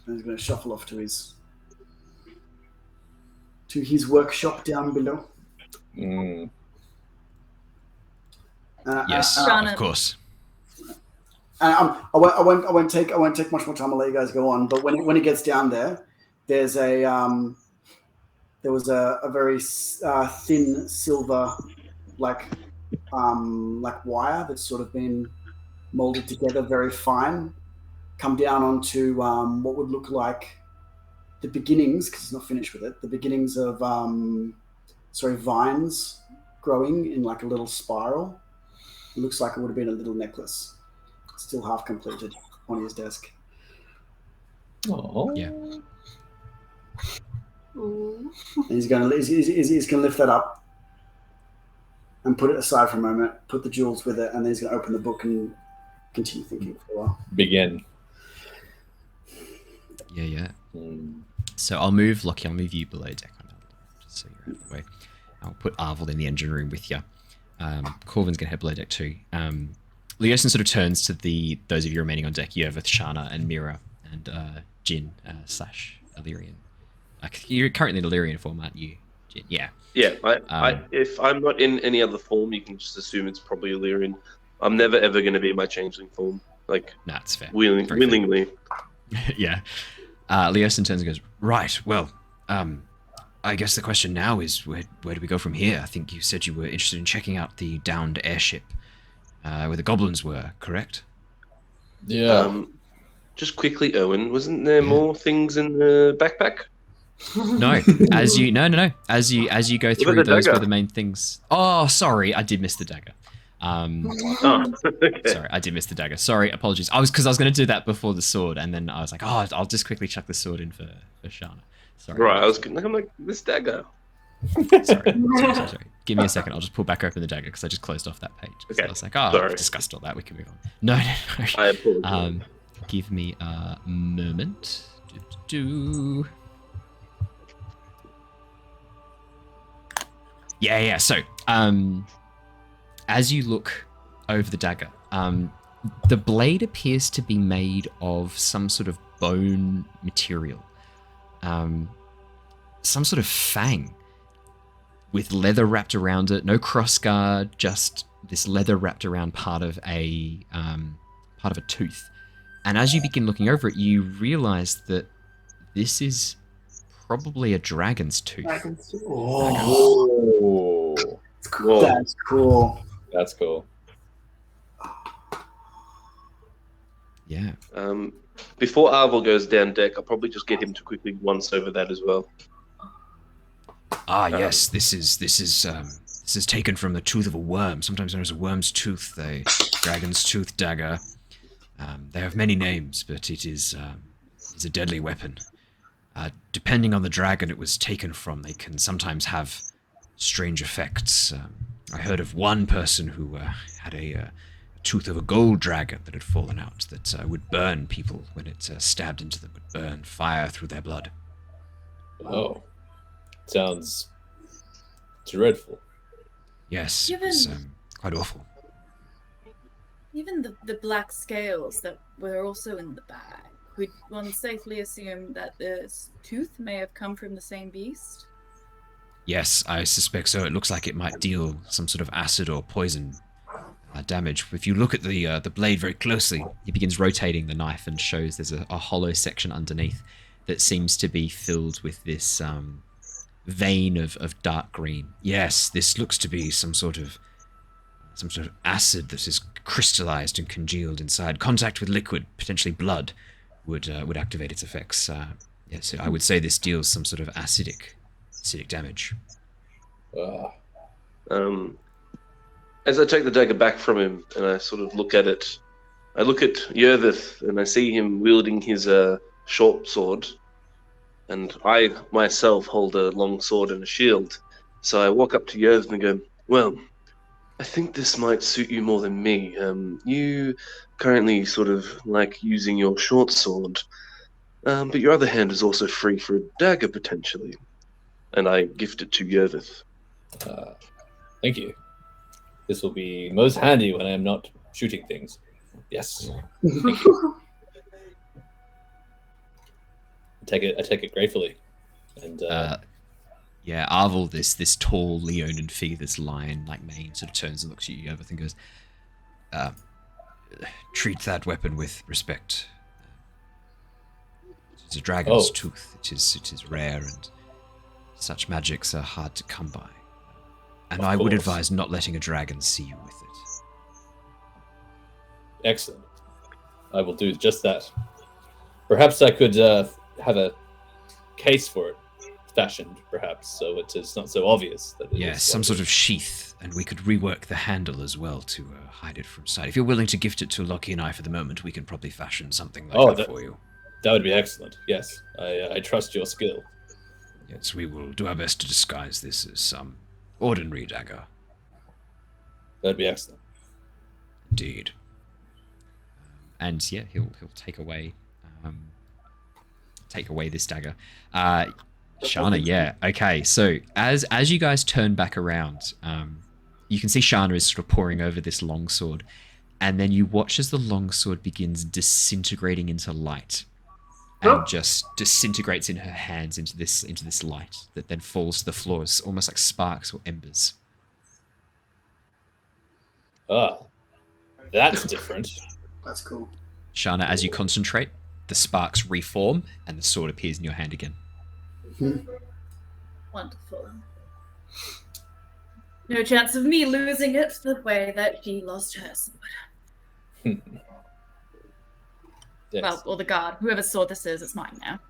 And he's going to shuffle off to his workshop down below. Mm. Yes, Shana. of course. I won't take much more time. I'll let you guys go on. But when he gets down there, there was a very thin silver like wire that's sort of been molded together, very fine. Come down onto what would look like the beginnings, because it's not finished with it. The beginnings of vines growing in like a little spiral. It looks like it would have been a little necklace, still half completed on his desk. Oh. Yeah. Ooh. And he's gonna lift that up and put it aside for a moment, put the jewels with it, and then he's gonna open the book and continue thinking for a while. Begin. Yeah. Mm. So I'll move Lockie, I'll move you below deck on that, just so you're out of the way. I'll put Arvel in the engine room with you. Corvin's gonna head below deck too. Leosin sort of turns to those of you remaining on deck, Yervith, Shana, and Mira, and Jin / Illyrian. You're currently in Illyrian form, aren't you, Jin? Yeah. Yeah, if I'm not in any other form, you can just assume it's probably Illyrian. I'm never ever going to be my changeling form, like That's fair. willingly. Yeah. Leosin turns and goes, right, well, I guess the question now is where do we go from here? I think you said you were interested in checking out the downed airship where the goblins were, correct? Yeah. Just quickly, Owen, wasn't there more things in the backpack? No. As you As you go through, those were the main things. Oh, sorry, I did miss the dagger. Okay. Sorry, I did miss the dagger. Sorry, apologies. I was going to do that before the sword, and then I was like, oh, I'll just quickly chuck the sword in for Shana. Sorry. Right, I'm like, this dagger. Sorry. Give me a second. I'll just pull back open the dagger because I just closed off that page. Okay. So I was like, oh, Sorry. I've discussed all that. We can move on. No. I apologize. Give me a moment. Yeah. So, as you look over the dagger, the blade appears to be made of some sort of bone material, some sort of fang with leather wrapped around it. No crossguard, just this leather wrapped around part of a tooth. And as you begin looking over it, you realize that this is probably a dragon's tooth. Oh. Cool. That's cool. That's cool. Yeah. Before Arvel goes down deck, I'll probably just get him to quickly once over that as well. Yes, this is taken from the tooth of a worm, sometimes known as a worm's tooth, a dragon's tooth dagger. They have many names, but it is a deadly weapon. Depending on the dragon it was taken from, they can sometimes have strange effects. I heard of one person who had a tooth of a gold dragon that had fallen out that would burn people when it stabbed into them, would burn fire through their blood. Oh, sounds dreadful. Yes, it's quite awful. Even the black scales that were also in the bag, could one safely assume that this tooth may have come from the same beast? Yes, I suspect so. It looks like it might deal some sort of acid or poison damage. If you look at the blade very closely, he begins rotating the knife and shows there's a hollow section underneath that seems to be filled with this vein of dark green. Yes, this looks to be some sort of acid that is crystallized and congealed inside. Contact with liquid, potentially blood, would activate its effects. Yes, I would say this deals some sort of acidic damage. As I take the dagger back from him and I sort of look at it, I look at Yervith and I see him wielding his short sword, and I myself hold a long sword and a shield. So I walk up to Yervith and go, well, I think this might suit you more than me. You currently sort of like using your short sword, but your other hand is also free for a dagger potentially. And I gift it to Yervith. Thank you. This will be most handy when I am not shooting things. Yes. Thank you. I take it gratefully. And yeah, Arvel, this tall Leonin figure, this lion-like mane, sort of turns and looks at you, Yervith, and goes, treat that weapon with respect. It's a dragon's tooth. It is rare, and such magics are hard to come by. And I would advise not letting a dragon see you with it. Excellent. I will do just that. Perhaps I could have a case for it fashioned, perhaps, so it is not so obvious that it is some sort of sheath, and we could rework the handle as well to hide it from sight. If you're willing to gift it to Lockie and I for the moment, we can probably fashion something like that for you. That would be excellent. Yes, I trust your skill. Yes, we will do our best to disguise this as some ordinary dagger. That'd be excellent. Indeed. And yeah, he'll take away this dagger. Shana, yeah. Okay, so as you guys turn back around, you can see Shana is sort of poring over this longsword, and then you watch as the longsword begins disintegrating into light, and just disintegrates in her hands into this light that then falls to the floor, it's almost like sparks or embers. That's different. That's cool. Shana, as you concentrate, the sparks reform and the sword appears in your hand again. Wonderful. No chance of me losing it the way that she lost her sword. Yes. Well, or the guard. Whoever sword this is, it's mine now.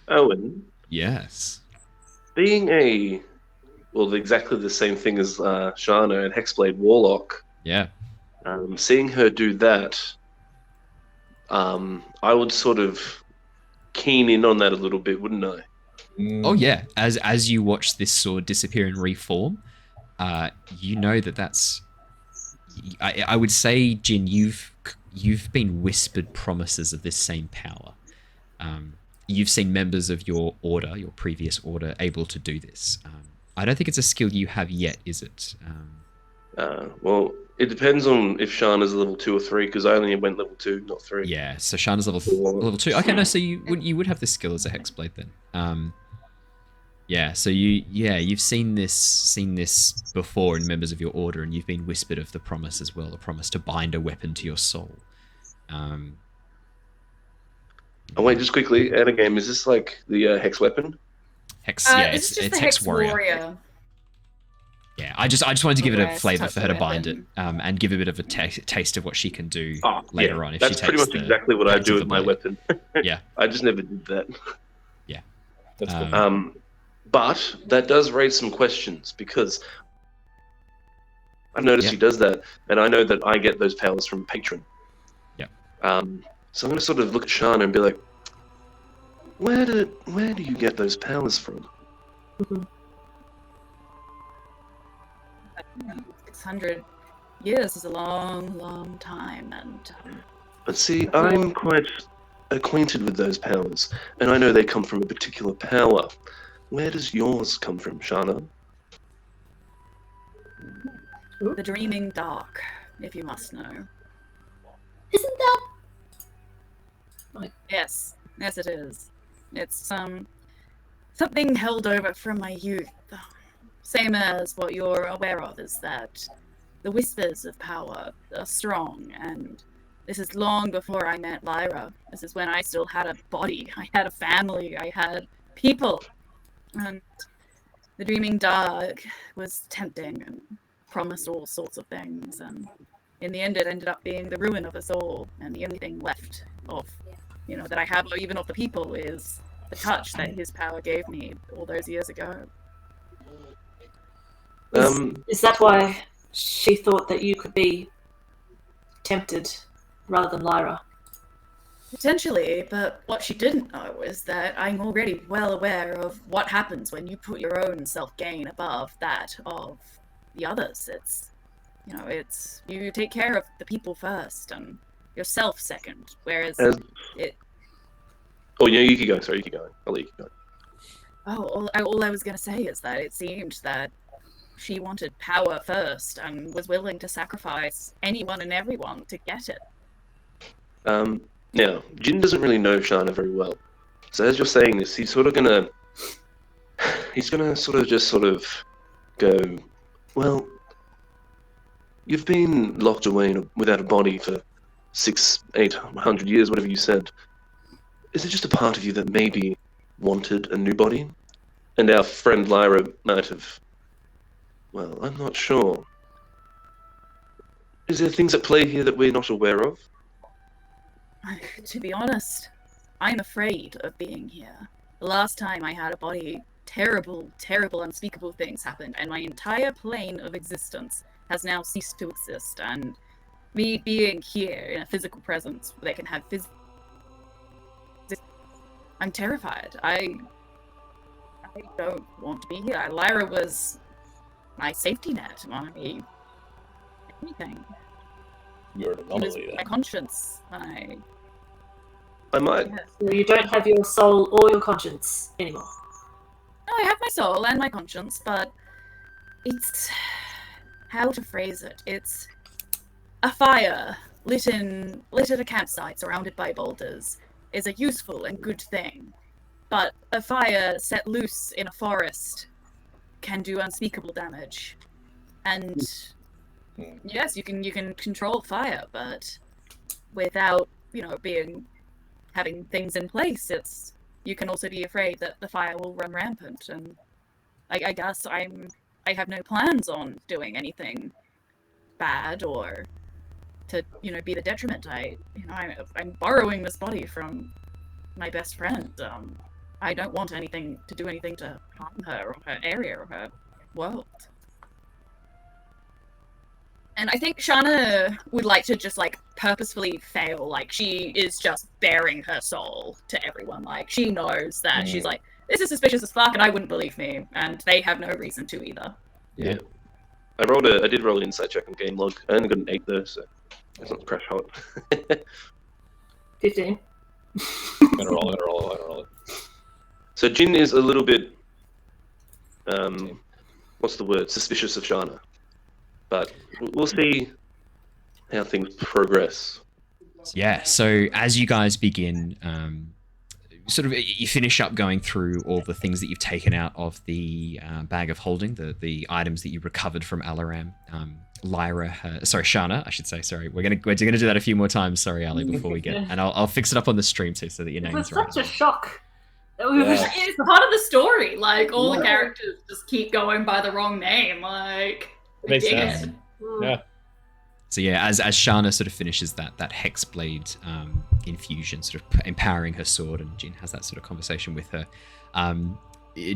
Owen? Yes? Being exactly the same thing as Shana and Hexblade Warlock. Yeah. Seeing her do that, I would sort of keen in on that a little bit, wouldn't I? Oh yeah, as you watch this sword disappear and reform, you know that's. I would say, Jin, you've been whispered promises of this same power. You've seen members of your order, your previous order, able to do this. I don't think it's a skill you have yet, is it? Well, it depends on if Shana's level 2 or 3, because I only went level 2, not 3. Yeah, so Shana's level 2. Okay, no, so you would have this skill as a hexblade then. Yeah, so you've seen this before in members of your order, and you've been whispered of the promise as well, a promise to bind a weapon to your soul. Oh wait, just quickly, out of game, is this like the hex weapon? Hex, yeah, it's the hex warrior. Yeah, I just wanted to give it a Yes, flavour touch for her to the bind it, weapon. and give a bit of a taste of what she can do later on if that's she pretty takes much the exactly what I hands do of with the my blade. weapon. Yeah. I just never did that. Yeah. That's cool. But that does raise some questions because I've noticed she does that, and I know that I get those powers from Patron. Yeah. So I'm going to sort of look at Shana and be like, where do you get those powers from? 600 years is a long, long time, and But see, I'm quite acquainted with those powers, and I know they come from a particular power. Where does yours come from, Shana? the Dreaming Dark, if you must know. Isn't that Yes, it is. It's something held over from my youth. Same as what you're aware of, is that the whispers of power are strong, and this is long before I met Lyra. This is when I still had a body, I had a family, I had people. And the Dreaming Dark was tempting and promised all sorts of things, and in the end it ended up being the ruin of us all, and the only thing left of, that I have, or even of the people, is the touch that his power gave me all those years ago. is that why she thought that you could be tempted rather than Lyra? Potentially, but what she didn't know is that I'm already well aware of what happens when you put your own self-gain above that of the others. It's you take care of the people first and yourself second, whereas you keep going. Sorry, you keep going. I'll let you keep going. all I was going to say is that it seemed that she wanted power first and was willing to sacrifice anyone and everyone to get it. Now, Jin doesn't really know Shana very well. So as you're saying this, he's gonna sort of go, well, you've been locked away without a body for 600-800 years, whatever you said. Is it just a part of you that maybe wanted a new body? And our friend Lyra might have... Well, I'm not sure. Is there things at play here that we're not aware of? To be honest, I'm afraid of being here. The last time I had a body, terrible, terrible, unspeakable things happened, and my entire plane of existence has now ceased to exist, and me being here in a physical presence where they can have I'm terrified. I don't want to be here. Lyra was my safety net, my everything. You're an anomaly, She was then. my conscience. I might. So you don't have your soul or your conscience anymore. No, I have my soul and my conscience, but it's... how to phrase it? It's a fire lit at a campsite surrounded by boulders is a useful and good thing. But a fire set loose in a forest can do unspeakable damage. And yes, you can control fire, but without, having things in place, you can also be afraid that the fire will run rampant. And I guess I have no plans on doing anything bad or to be the detriment. I'm borrowing this body from my best friend. I don't want anything to harm her or her area or her world. And I think Shana would like to just purposefully fail. She is just bearing her soul to everyone. She knows that she's this is suspicious as fuck, and I wouldn't believe me, and they have no reason to either. Yeah. I did roll an insight check on game log. I only got an 8 though, so it's not crash hot. 15. I'm gonna roll it. So Jin is a little bit, what's the word? Suspicious of Shana. But we'll see how things progress. Yeah, so as you guys begin, you finish up going through all the things that you've taken out of the bag of holding, the items that you recovered from Alaram. Shana, I should say. Sorry, we're gonna do that a few more times. Sorry, Ali, before we get, and I'll fix it up on the stream too, so that your It name was is right. such a shock It's part of the story. Like, all the Yeah. characters just keep going by the wrong name. Like, It makes I dig sense. it. Yeah. So yeah, as Shana sort of finishes that hexblade infusion, sort of empowering her sword, and Jin has that sort of conversation with her.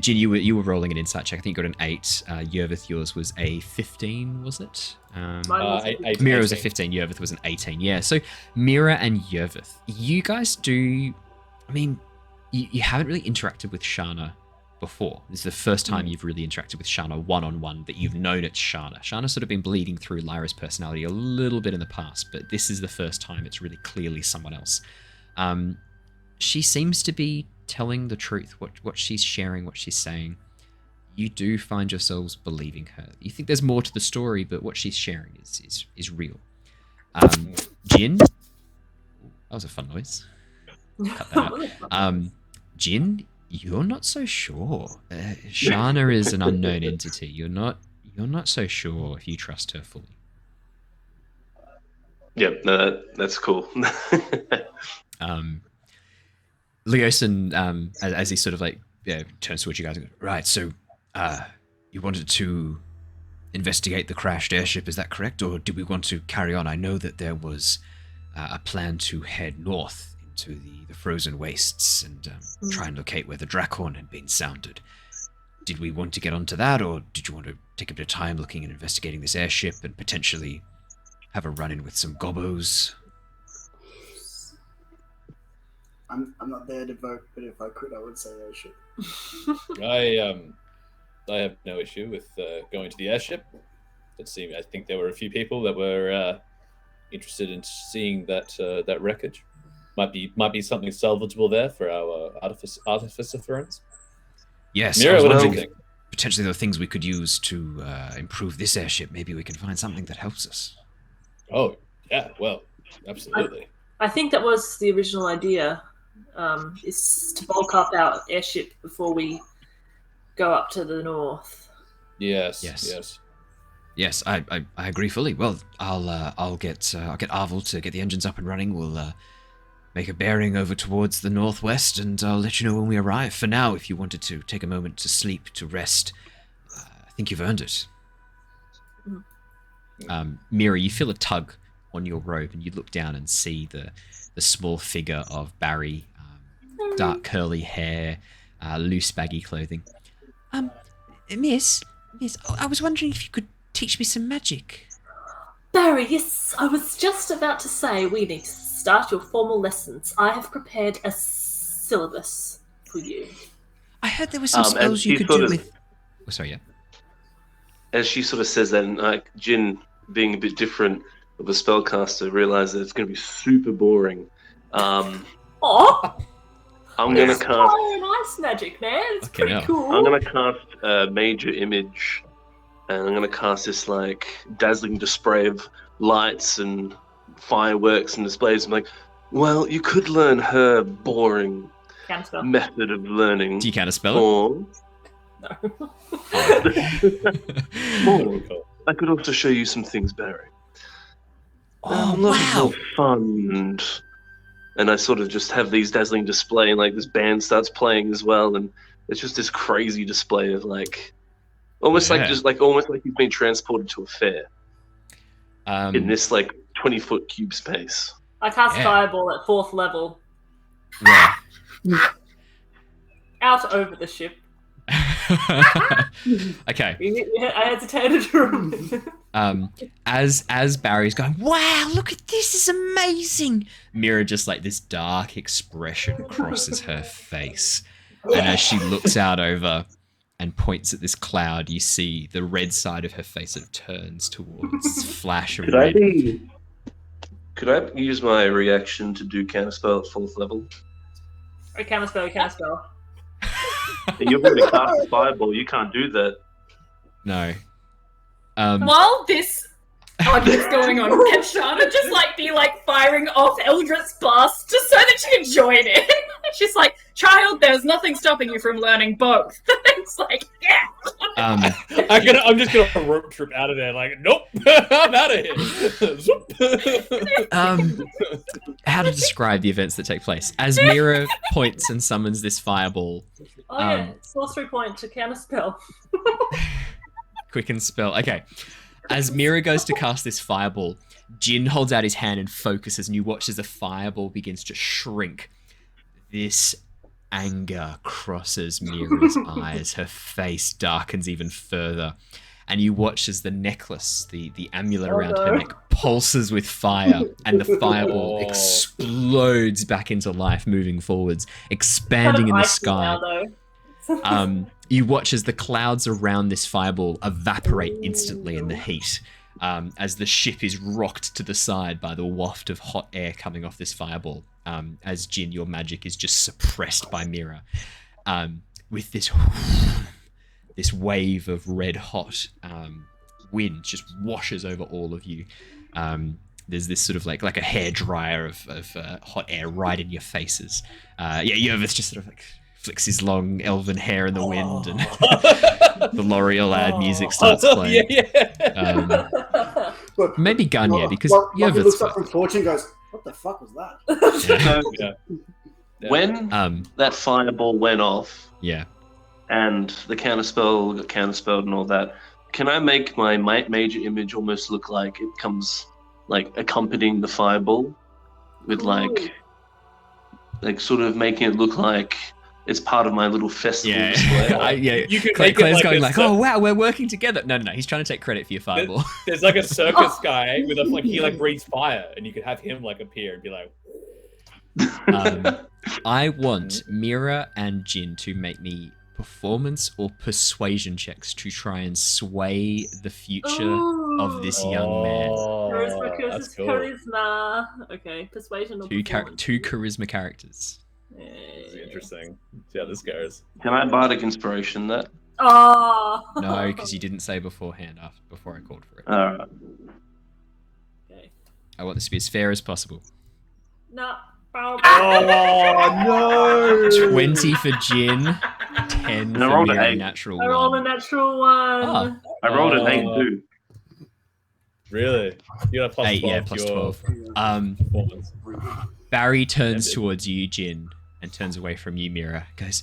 Jin, you were rolling an insight check. I think you got an 8. Yervith, yours was a 15, was it? Mine was Mira was a 15. Yervith was an 18. Yeah. So Mira and Yervith, you guys do. I mean, you haven't really interacted with Shana before. This is the first time you've really interacted with Shana one-on-one, that you've known it's Shana. Shana's sort of been bleeding through Lyra's personality a little bit in the past, but this is the first time it's really clearly someone else. She seems to be telling the truth, what she's sharing, what she's saying. You do find yourselves believing her. You think there's more to the story, but what she's sharing is real. Jin? That was a fun noise. Cut that out. Jin, you're not so sure. Shana is an unknown entity. You're not so sure if you trust her fully. Yeah, no, that's cool. Leosin, as he sort of like turns towards you guys, and goes, right, so you wanted to investigate the crashed airship, is that correct? Or did we want to carry on? I know that there was a plan to head north into the frozen wastes and try and locate where the Drakhorn had been sounded. Did we want to get onto that, or did you want to take a bit of time looking and investigating this airship and potentially have a run-in with some gobbos? I'm not there to vote, but if I could, I would say airship. I have no issue with going to the airship. I think there were a few people that were interested in seeing that wreckage. Might be something salvageable there for our artificer friends. Yes, Mira, I was what do you wondering think? if potentially there are things we could use to improve this airship. Maybe we can find something that helps us. Oh, yeah, well, absolutely. I think that was the original idea, is to bulk up our airship before we go up to the north. Yes. Yes, I agree fully. Well, I'll get Arvel to get the engines up and running. We'll make a bearing over towards the northwest, and I'll let you know when we arrive. For now, if you wanted to take a moment to sleep, to rest, I think you've earned it. Mira, you feel a tug on your robe, and you look down and see the small figure of Barry, dark curly hair, loose baggy clothing. Miss, I was wondering if you could teach me some magic. Barry, yes, I was just about to say we need to start your formal lessons. I have prepared a syllabus for you. I heard there were some spells you could do with... Oh, sorry, yeah. As she sort of says that, and like Jin, being a bit different of a spellcaster, realizes that it's going to be super boring. I'm going to cast... fire and ice magic, man. It's pretty cool. I'm going to cast a major image, and I'm going to cast this like dazzling display of lights and fireworks and displays. I'm like, well, you could learn her boring method of learning. Do you counterspell or... No. Or I could also show you some things, Barry. Oh, wow. Fun. And I sort of just have these dazzling display, and like this band starts playing as well, and it's just this crazy display of like almost like he's been transported to a fair. In this like 20-foot cube space. I cast Fireball at 4th level. Yeah. Out over the ship. Okay. I hesitated to remove. As Barry's going, wow, look at this, is amazing. Mira, just like this dark expression crosses her face. And as she looks out over and points at this cloud, you see the red side of her face sort of turns towards this flash of red. Could I use my reaction to do counterspell at 4th level? Or counterspell. You've already cast a fireball. You can't do that. No. While this argument's going on, can Shana just be firing off Eldritch Blast just so that she can join in? She's like, child, there's nothing stopping you from learning both. It's like, yeah. I'm just gonna rope trip out of there. Like, nope, I'm out of here. How to describe the events that take place as Mira points and summons this fireball. Oh yeah, sorcery point to counterspell. Quicken spell. Okay. As Mira goes to cast this fireball, Jin holds out his hand and focuses, and you watch as the fireball begins to shrink. This anger crosses Mira's eyes. Her face darkens even further. And you watch as the necklace, the amulet around her neck, pulses with fire, and the fireball explodes back into life, moving forwards, expanding in the sky. You watch as the clouds around this fireball evaporate instantly in the heat, as the ship is rocked to the side by the waft of hot air coming off this fireball. As Jin, your magic is just suppressed by Mira, with this wave of red hot wind just washes over all of you. There's this sort of like a hairdryer of hot air right in your faces. Yervith just sort of like flicks his long elven hair in the wind, and the L'Oreal ad music starts playing. Maybe Gagne, because Lockie looks up from Fortune and goes, what the fuck was that? When that fireball went off, and the counterspell got counterspelled and all that, can I make my major image almost look like it comes like accompanying the fireball with like sort of making it look like it's part of my little festival display? You could Claire's make it going like, oh wow, we're working together. No, he's trying to take credit for your fireball. There's like a circus guy with he breathes fire, and you could have him like appear and be like. I want Mira and Jin to make me performance or persuasion checks to try and sway the future of this young man. Charisma. Okay, persuasion or performance. Two charisma characters. This is interesting. See how this goes. Can I bardic inspiration that? No, because you didn't say beforehand. Before I called for it. All right. Okay. I want this to be as fair as possible. No. No! 20 for Jin, 10 for Mira, natural 1. I rolled a natural 1. I rolled an 8 too. Really? You got a plus 8, 12. Plus 12. Barry turns towards you, Jin, and turns away from you, Mira. Goes,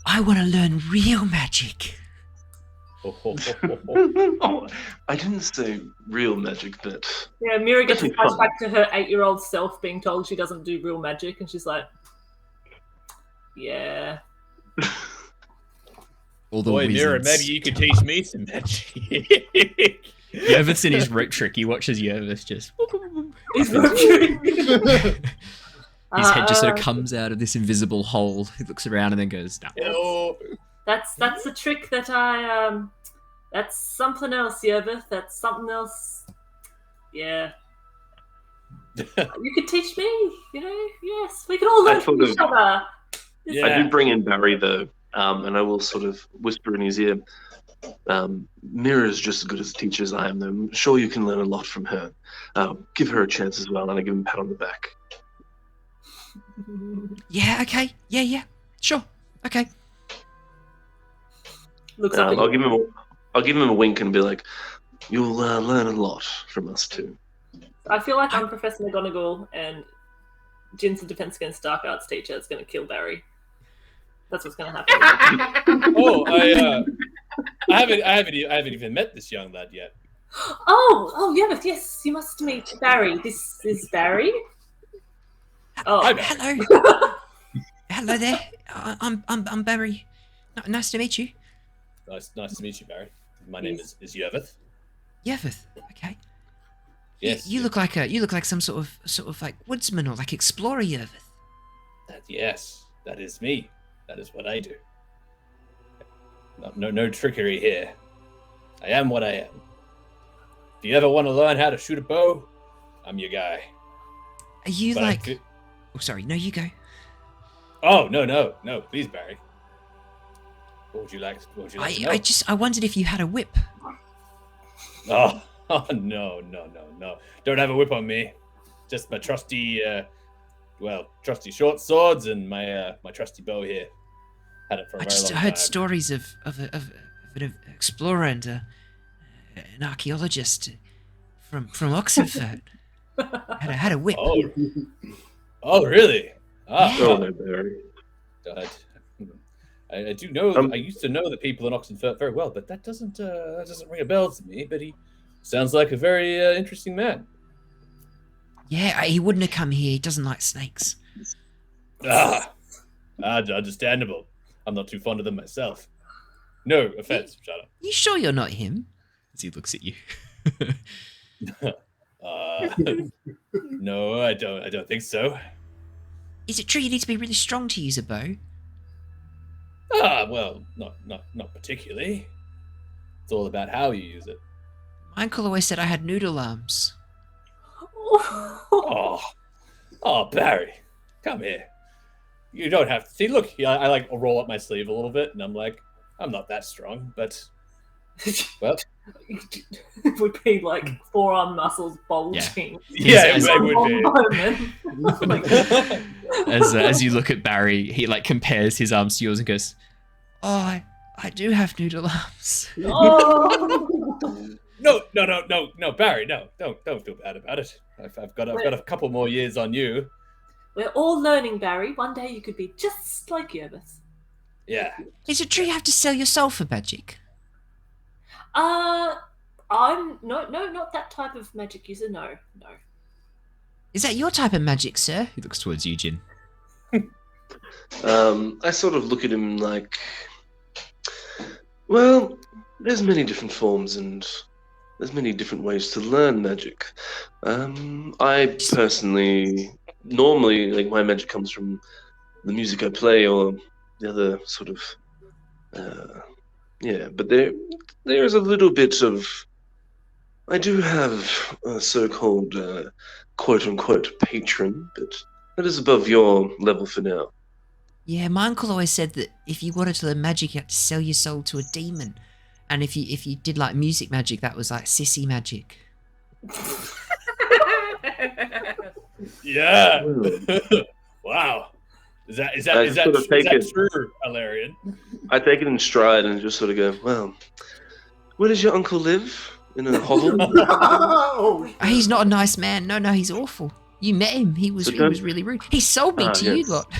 I want to learn real magic. I didn't say real magic, but... Yeah, Mira gets a flashback to her 8-year-old self being told she doesn't do real magic, and she's like, yeah. Boy, Mira, maybe you could teach me some magic. Yervith's in his rope trick. He watches Yervith just... His rope trick. His head just sort of comes out of this invisible hole. He looks around and then goes, no. That's a trick that that's something else, Yervith. That's something else. Yeah. You could teach me, yes. We can all learn from each other. Yeah. I do bring in Barry, though, and I will sort of whisper in his ear, Mira is just as good as a teacher as I am, though. I'm sure you can learn a lot from her. Give her a chance as well, and I give him a pat on the back. Yeah, okay. Yeah. Sure. Okay. Looks up I'll give him a wink and be like, you'll learn a lot from us too. I feel like I'm Professor McGonagall and Jin's a Defense Against Dark Arts teacher. It's going to kill Barry. That's what's going to happen. I haven't even met this young lad yet. Yervith, yes, you must meet Barry. This is Barry. Oh, hi, hello. Hello there. I'm Barry. Nice to meet you. Nice to meet you, Barry. My name is Yervith. Yervith, okay. Yes. You look like some sort of like woodsman or like explorer, Yervith. Yes, that is me. That is what I do. No trickery here. I am what I am. If you ever want to learn how to shoot a bow, I'm your guy. Are you Oh, sorry. No, you go. Oh, no. Please, Barry. What would you like to know? I wondered if you had a whip. Oh, no. Don't have a whip on me. Just my trusty trusty short swords and my my trusty bow here. Had it for a I very just long heard time. stories of an explorer and an archaeologist from Oxenfurt. had a whip. Oh, really? Ah, Yeah. Oh no, Barry. I do know. I used to know the people in Oxenfurt very well, but that doesn't ring a bell to me. But he sounds like a very interesting man. Yeah, he wouldn't have come here. He doesn't like snakes. Understandable. I'm not too fond of them myself. No offense. Shut up. You sure you're not him? As he looks at you. No, I don't think so. Is it true you need to be really strong to use a bow? Well, not particularly. It's all about how you use it. My uncle always said I had noodle arms. Oh, Barry, come here. You don't have to see. Look, I like roll up my sleeve a little bit, and I'm like, I'm not that strong, but well, It would be like forearm muscles bulging. yeah, As- it would be. As you look at Barry, he like compares his arms to yours and goes, Oh, I do have noodle arms. Oh. No, Barry, no, don't feel bad about it. I've got a couple more years on you. We're all learning, Barry. One day you could be just like Yervith. Yeah. Is it true you have to sell your soul for magic? I'm not that type of magic user. No. Is that your type of magic, sir? he looks towards you, Jin. I sort of look at him like, well, there's many different forms and there's many different ways to learn magic. I personally, normally, like my magic comes from the music I play or the other sort of, but there is a little bit of, I do have a so-called quote-unquote patron, but that is above your level for now. Yeah, my uncle always said that if you wanted to learn magic, you had to sell your soul to a demon. And if you did like music magic, that was like sissy magic. Yeah. Wow. Is that true, Valerian? I take it in stride and just sort of go, well, where does your uncle live? In a hovel? Oh, He's not a nice man. No, he's awful. You met him. He was really rude. He sold me to you lot.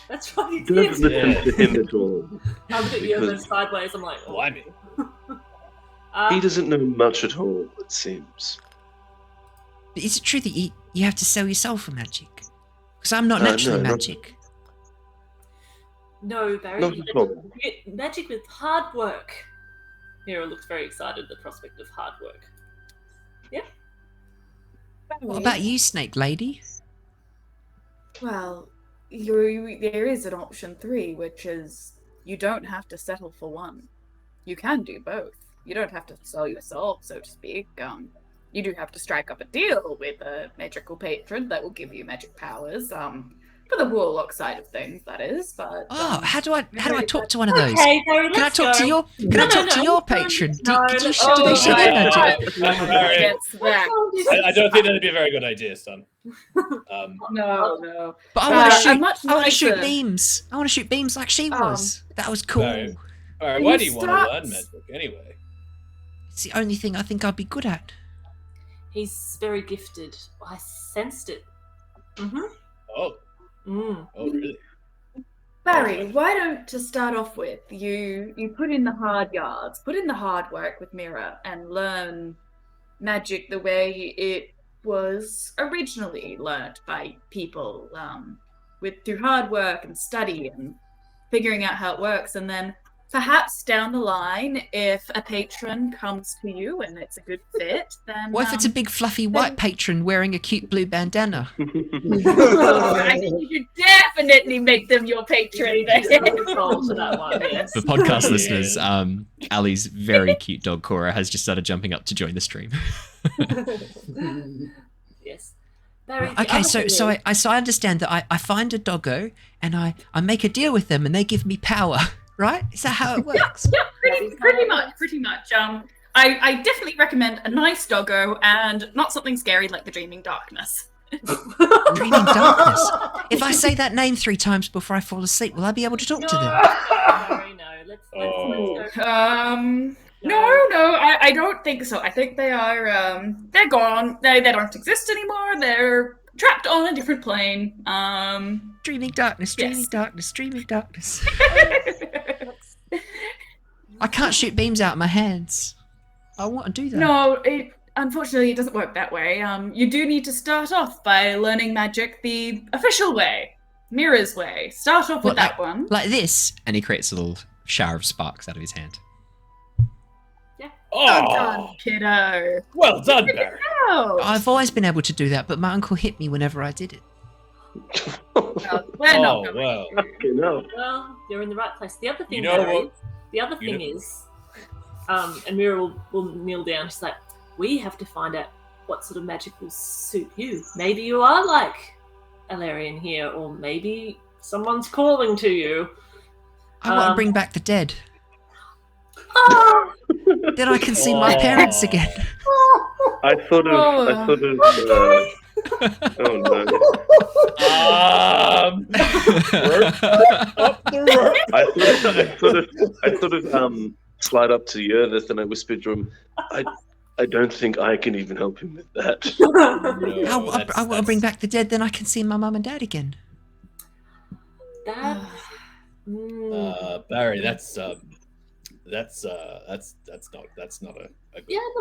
That's what he Don't did. listen to him at all. I look at Yervith sideways. I'm like, Oh, I mean, He doesn't know much at all, it seems. But is it true that you have to sell your soul for magic? Because I'm not naturally no, not- magic. No, Barry. Not at all. Magic with hard work. Mira looks very excited at the prospect of hard work. What about you, Snake Lady? Well, there is an option 3, which is you don't have to settle for one. You can do both. You don't have to sell your soul, so to speak. You do have to strike up a deal with a magical patron that will give you magic powers. For the warlock side of things, that is. But How do I talk to one of those? Okay, Barry, Can I let's talk go. to your No, patron? no, Do they no, show their no, magic? against that. I don't think that'd be a very good idea, son. No. But I want to shoot. much I want to shoot nicer. beams. I want to shoot beams like she was. That was cool. Alright. All right, why do you want to Starts- learn magic anyway? It's the only thing I think I'd be good at. He's very gifted. I sensed it. Oh, really? Barry, why don't, to start off with, you put in the hard yards, put in the hard work with Mira, and learn magic the way it was originally learnt by people, through hard work and study and figuring out how it works, and then perhaps down the line, if a patron comes to you and it's a good fit, then What if it's a big fluffy white patron wearing a cute blue bandana? I think you should definitely make them your patron. Roll to that one, yes. For podcast listeners, Ali's very cute dog Cora has just started jumping up to join the stream. Yes. Barry, the Okay, other so thing is- I understand that I find a doggo and I make a deal with them and they give me power, right? Is that how it works? Yeah, pretty much. I definitely recommend a nice doggo and not something scary like the Dreaming Darkness. Dreaming darkness. If I say that name 3 times before I fall asleep, will I be able to talk to them? Sorry, no. Let's go. No, I don't think so. I think they are, they're gone. They don't exist anymore. They're trapped on a different plane. Streaming darkness, streaming darkness, streaming darkness. I can't shoot beams out of my hands. I want to do that. No, unfortunately, it doesn't work that way. You do need to start off by learning magic the official way. Mira's way. Start off with that one. Like this? And he creates a little shower of sparks out of his hand. Well done, kiddo. Well done, Barry. I've always been able to do that, but my uncle hit me whenever I did it. We're not well. Well, you're in the right place. The other thing, You know Barry, what? the other thing is, and Mira will kneel down. She's like, we have to find out what sort of magic will suit you. Maybe you are like Alarian here, or maybe someone's calling to you. I want to bring back the dead. Oh! Then I can see my parents again. I thought of. oh no. Up the rope. I thought of slide up to Yervith and I whispered to him, I don't think I can even help him with that. I want to bring back the dead, then I can see my mum and dad again. Barry, that's not a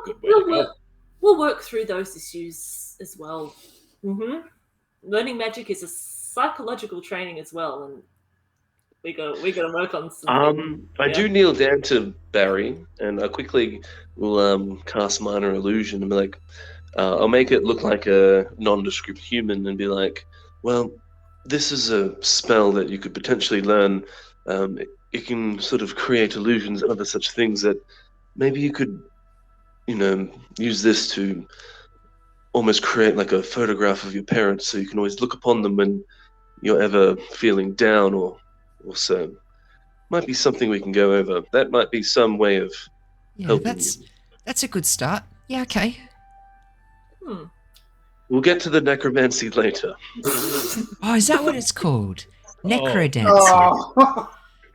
good way to go. We'll work through those issues as well. Mm-hmm. Learning magic is a psychological training as well, and we got to work on some. I do kneel down to Barry, and I quickly will cast minor illusion and be like, I'll make it look like a nondescript human, and be like, well, this is a spell that you could potentially learn. It can sort of create illusions and other such things that maybe you could, use this to almost create like a photograph of your parents, so you can always look upon them when you're ever feeling down or so. Might be something we can go over. That might be some way of helping you. That's a good start. Yeah, okay. We'll get to the necromancy later. Oh, is that what it's called? Necrodancy.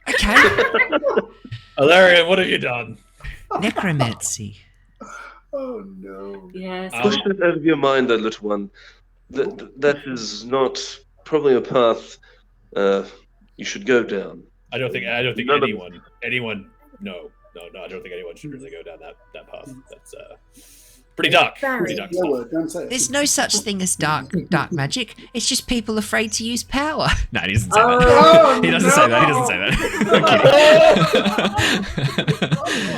Okay. Alarian, what have you done? Necromancy. Oh no. Yes. Push it out of your mind, that little one. That is not probably a path you should go down. I don't think anyone. No. I don't think anyone should really go down that path. That's pretty dark. Pretty dark stuff. Don't say it. There's no such thing as dark magic. It's just people afraid to use power. No, he doesn't say that. He doesn't say that.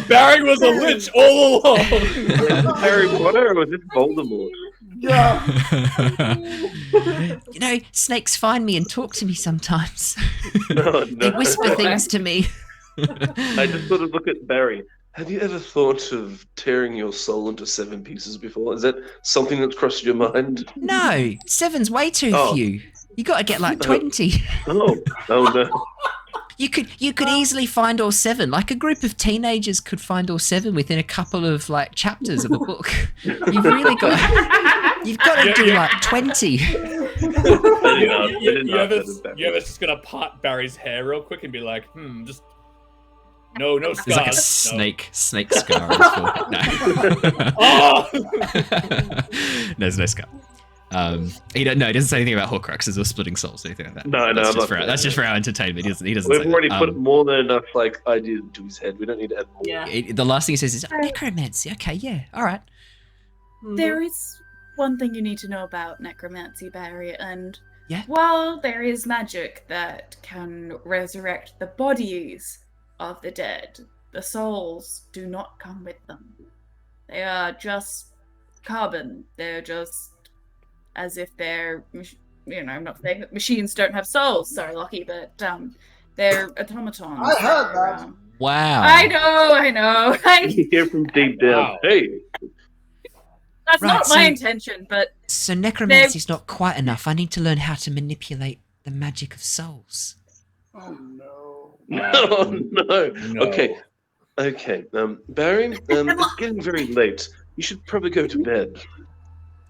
Barry was a lich all along. Was it Harry Potter or was it Voldemort? Snakes find me and talk to me sometimes. No. They whisper things to me. I just sort of look at Barry. Have you ever thought of tearing your soul into 7 pieces before? Is that something that's crossed your mind? No, 7's way too few. You got to get like 20. Oh no. You could easily find all 7. Like a group of teenagers could find all 7 within a couple of like chapters of a book. You've got to do like 20. You ever just gonna part Barry's hair real quick and be like, just. No scars. There's like a snake scar on his forehead. No. There's no scar. He doesn't say anything about Horcruxes or splitting souls or anything like that. No, that's just for our entertainment. He doesn't We've say already that. put more than enough ideas into his head. We don't need to add more. Yeah. The last thing he says is necromancy. Okay, yeah, all right. There is one thing you need to know about necromancy, Barry, and Yeah? while there is magic that can resurrect the bodies of the dead, the souls do not come with them. They are just carbon. They're just as if they're, I'm not saying that machines don't have souls, sorry, Lockie, but they're automatons. I heard that. Wow. I know. You hear from deep down. Wow. Hey. That's Right, not my intention, but So necromancy's not quite enough. I need to learn how to manipulate the magic of souls. Oh no. No. No. Okay. Barry, it's getting very late. You should probably go to bed.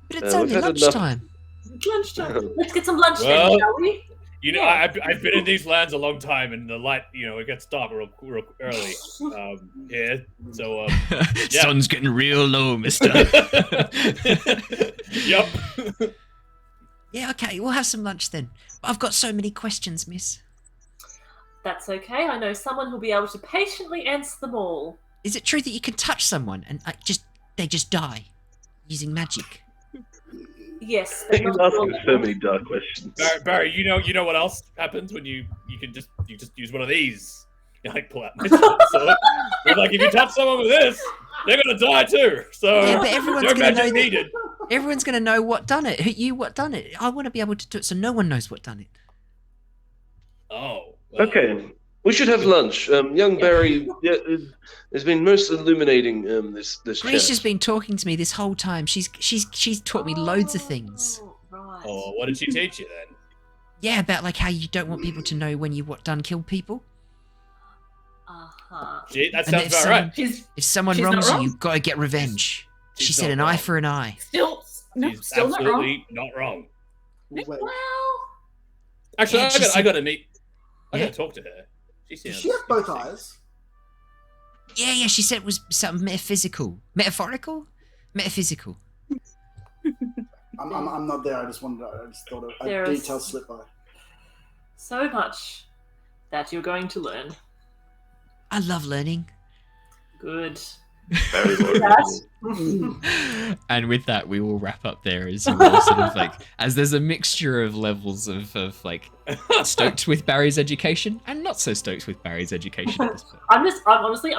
But it's we've only had enough- lunchtime. It's lunchtime. Let's get some lunch then, shall we? You know, Yeah. I've been in these lands a long time, and the light, it gets dark real early here. So, yeah. Sun's getting real low, mister. Yep. Yeah, okay, we'll have some lunch then. I've got so many questions, miss. That's okay. I know someone who'll be able to patiently answer them all. Is it true that you can touch someone and they just die using magic? Yes. But He's not asking all. so many dark questions. Barry, you know what else happens when you just use one of these? You pull out my sword. But if you touch someone with this, they're gonna die too. So Yeah, but everyone's no gonna magic know that- needed. Everyone's going to know what done it. What done it. I want to be able to do it so no one knows what done it. Oh. Well, Okay, we should have lunch. Young Barry has been most illuminating this Grace has chat. been talking to me this whole time. She's taught me loads of things. Oh, right. Oh, what did she teach you then? Yeah, about how you don't want people to know when you done killed people. Uh-huh. Gee, that And sounds if about someone- right. If someone She's not wrongs you, wrong. you've got to get revenge. She She's said not an eye wrong. for an eye. Still, no, She's still not wrong. absolutely not wrong. Wait, Well, Actually, Yeah, she I said- got to meet. I Yeah? got to talk to her. She does sounds she have both interesting. eyes? Yeah, she said it was something metaphysical. Metaphorical? Metaphysical. I'm not there. I just thought a There is- detail slipped by. so much that you're going to learn. I love learning. Good. Very well. That. And with that, we will wrap up there as you all sort of as there's a mixture of levels of stoked with Barry's education and not so stoked with Barry's education at this point. I'm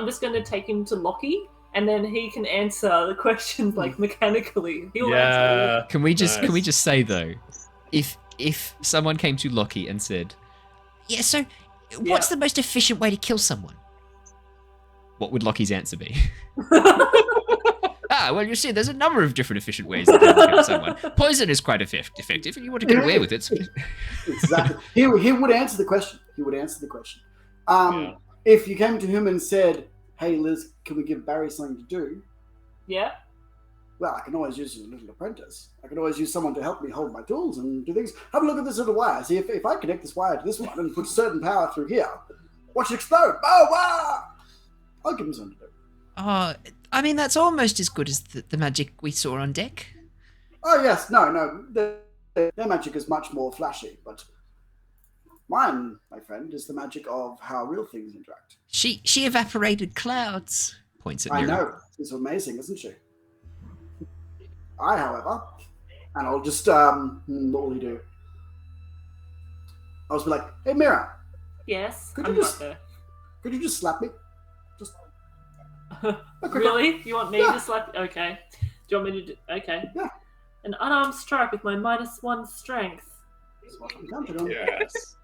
just going to take him to Lockie, and then he can answer the questions mechanically. He'll answer. Yeah. Can we just Nice. say though, if someone came to Lockie and said, Yeah, so what's Yeah. the most efficient way to kill someone? what would Lockie's answer be? Well, you see, there's a number of different efficient ways to kill someone. Poison is quite effective, and you want to get away with it. Exactly. He would answer the question. Yeah. If you came to him and said, "Hey, Liz, can we give Barry something to do?" Yeah. Well, I can always use a little apprentice. I can always use someone to help me hold my tools and do things. Have a look at this little wire. See, if I connect this wire to this one and put certain power through here, watch it explode. Oh, wow! I'll give him something to do. I mean, that's almost as good as the magic we saw on deck. Oh, yes. No. Their magic is much more flashy, but mine, my friend, is the magic of how real things interact. She evaporated clouds. Points at I Mira. know. It's amazing, isn't she? However, and I'll just, what will he do? I'll just be like, "Hey, Mira, Yes. Could I'm you not just- there. could you just slap me? Just a quick Really? You want me Yeah. to slap? Okay. Do you want me to do? Okay. Yeah. An unarmed strike with my -1 strength. That's what I'm counting on. Yes.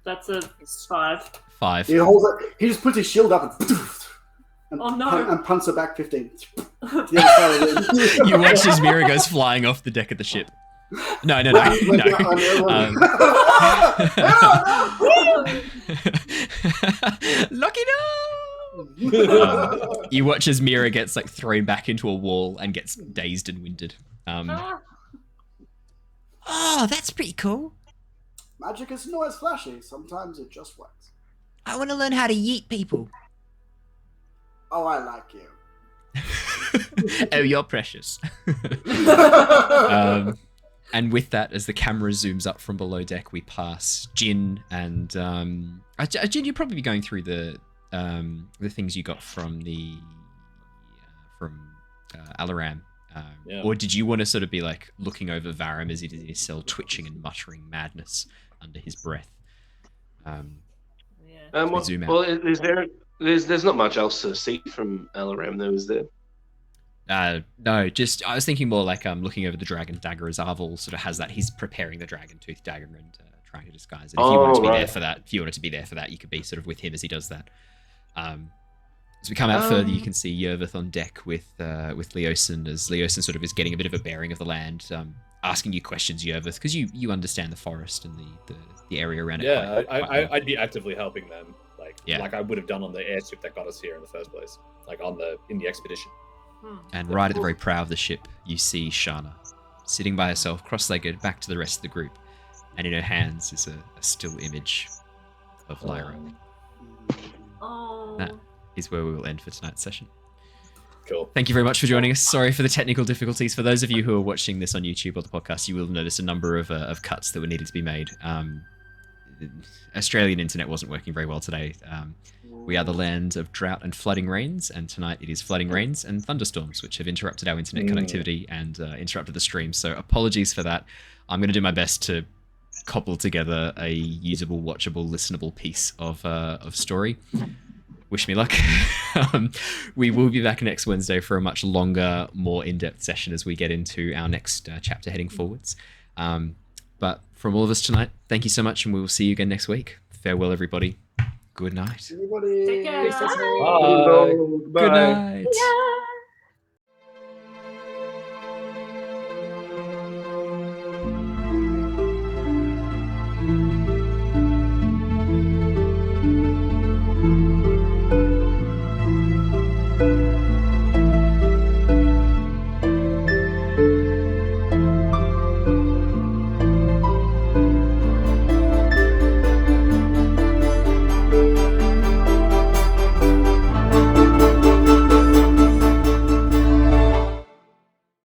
That's a 5. 5. He holds it. He just puts his shield up and, Oh, no. and punts it back 15. The other side of it. You watch as Mira goes flying off the deck of the ship. No. Lucky no! You watch as Mira gets thrown back into a wall and gets dazed and winded. Ah, Oh, that's pretty cool. Magic isn't always flashy. Sometimes it just works. I want to learn how to yeet people. Oh, I like you. Oh, you're precious. And with that, as the camera zooms up from below deck, we pass Jin and Jin. You'll probably be going through the things you got from Alaram. Yeah. Or did you want to sort of be looking over Varam as he did his cell, twitching and muttering madness under his breath? yeah. we zoom out. Well, there's not much else to see from Alaram, though, is there? No, just I was thinking more looking over the dragon dagger as Arvel sort of has that. He's preparing the dragon tooth dagger and trying to disguise it. If you wanted to be there for that, you could be sort of with him as he does that. As we come out further, you can see Yervith on deck with Leosin, as Leosin sort of is getting a bit of a bearing of the land, asking you questions, Yervith, because you understand the forest and the area around it. Yeah, quite well. I'd be actively helping them, Yeah. like I would have done on the airship that got us here in the first place, in the expedition. And right at the very prow of the ship, you see Shana, sitting by herself, cross-legged, back to the rest of the group. And in her hands is a still image of Lyra. Oh. That is where we will end for tonight's session. Cool. Thank you very much for joining us. Sorry for the technical difficulties. For those of you who are watching this on YouTube or the podcast, you will notice a number of cuts that were needed to be made. Australian internet wasn't working very well today. We are the land of drought and flooding rains, and tonight it is flooding rains and thunderstorms, which have interrupted our internet connectivity and interrupted the stream. So apologies for that. I'm going to do my best to cobble together a usable, watchable, listenable piece of story. Wish me luck. We will be back next Wednesday for a much longer, more in-depth session as we get into our next chapter heading forwards. But from all of us tonight, thank you so much, and we will see you again next week. Farewell, everybody. Good night. Everybody. Take care. Bye. Good night. Yeah.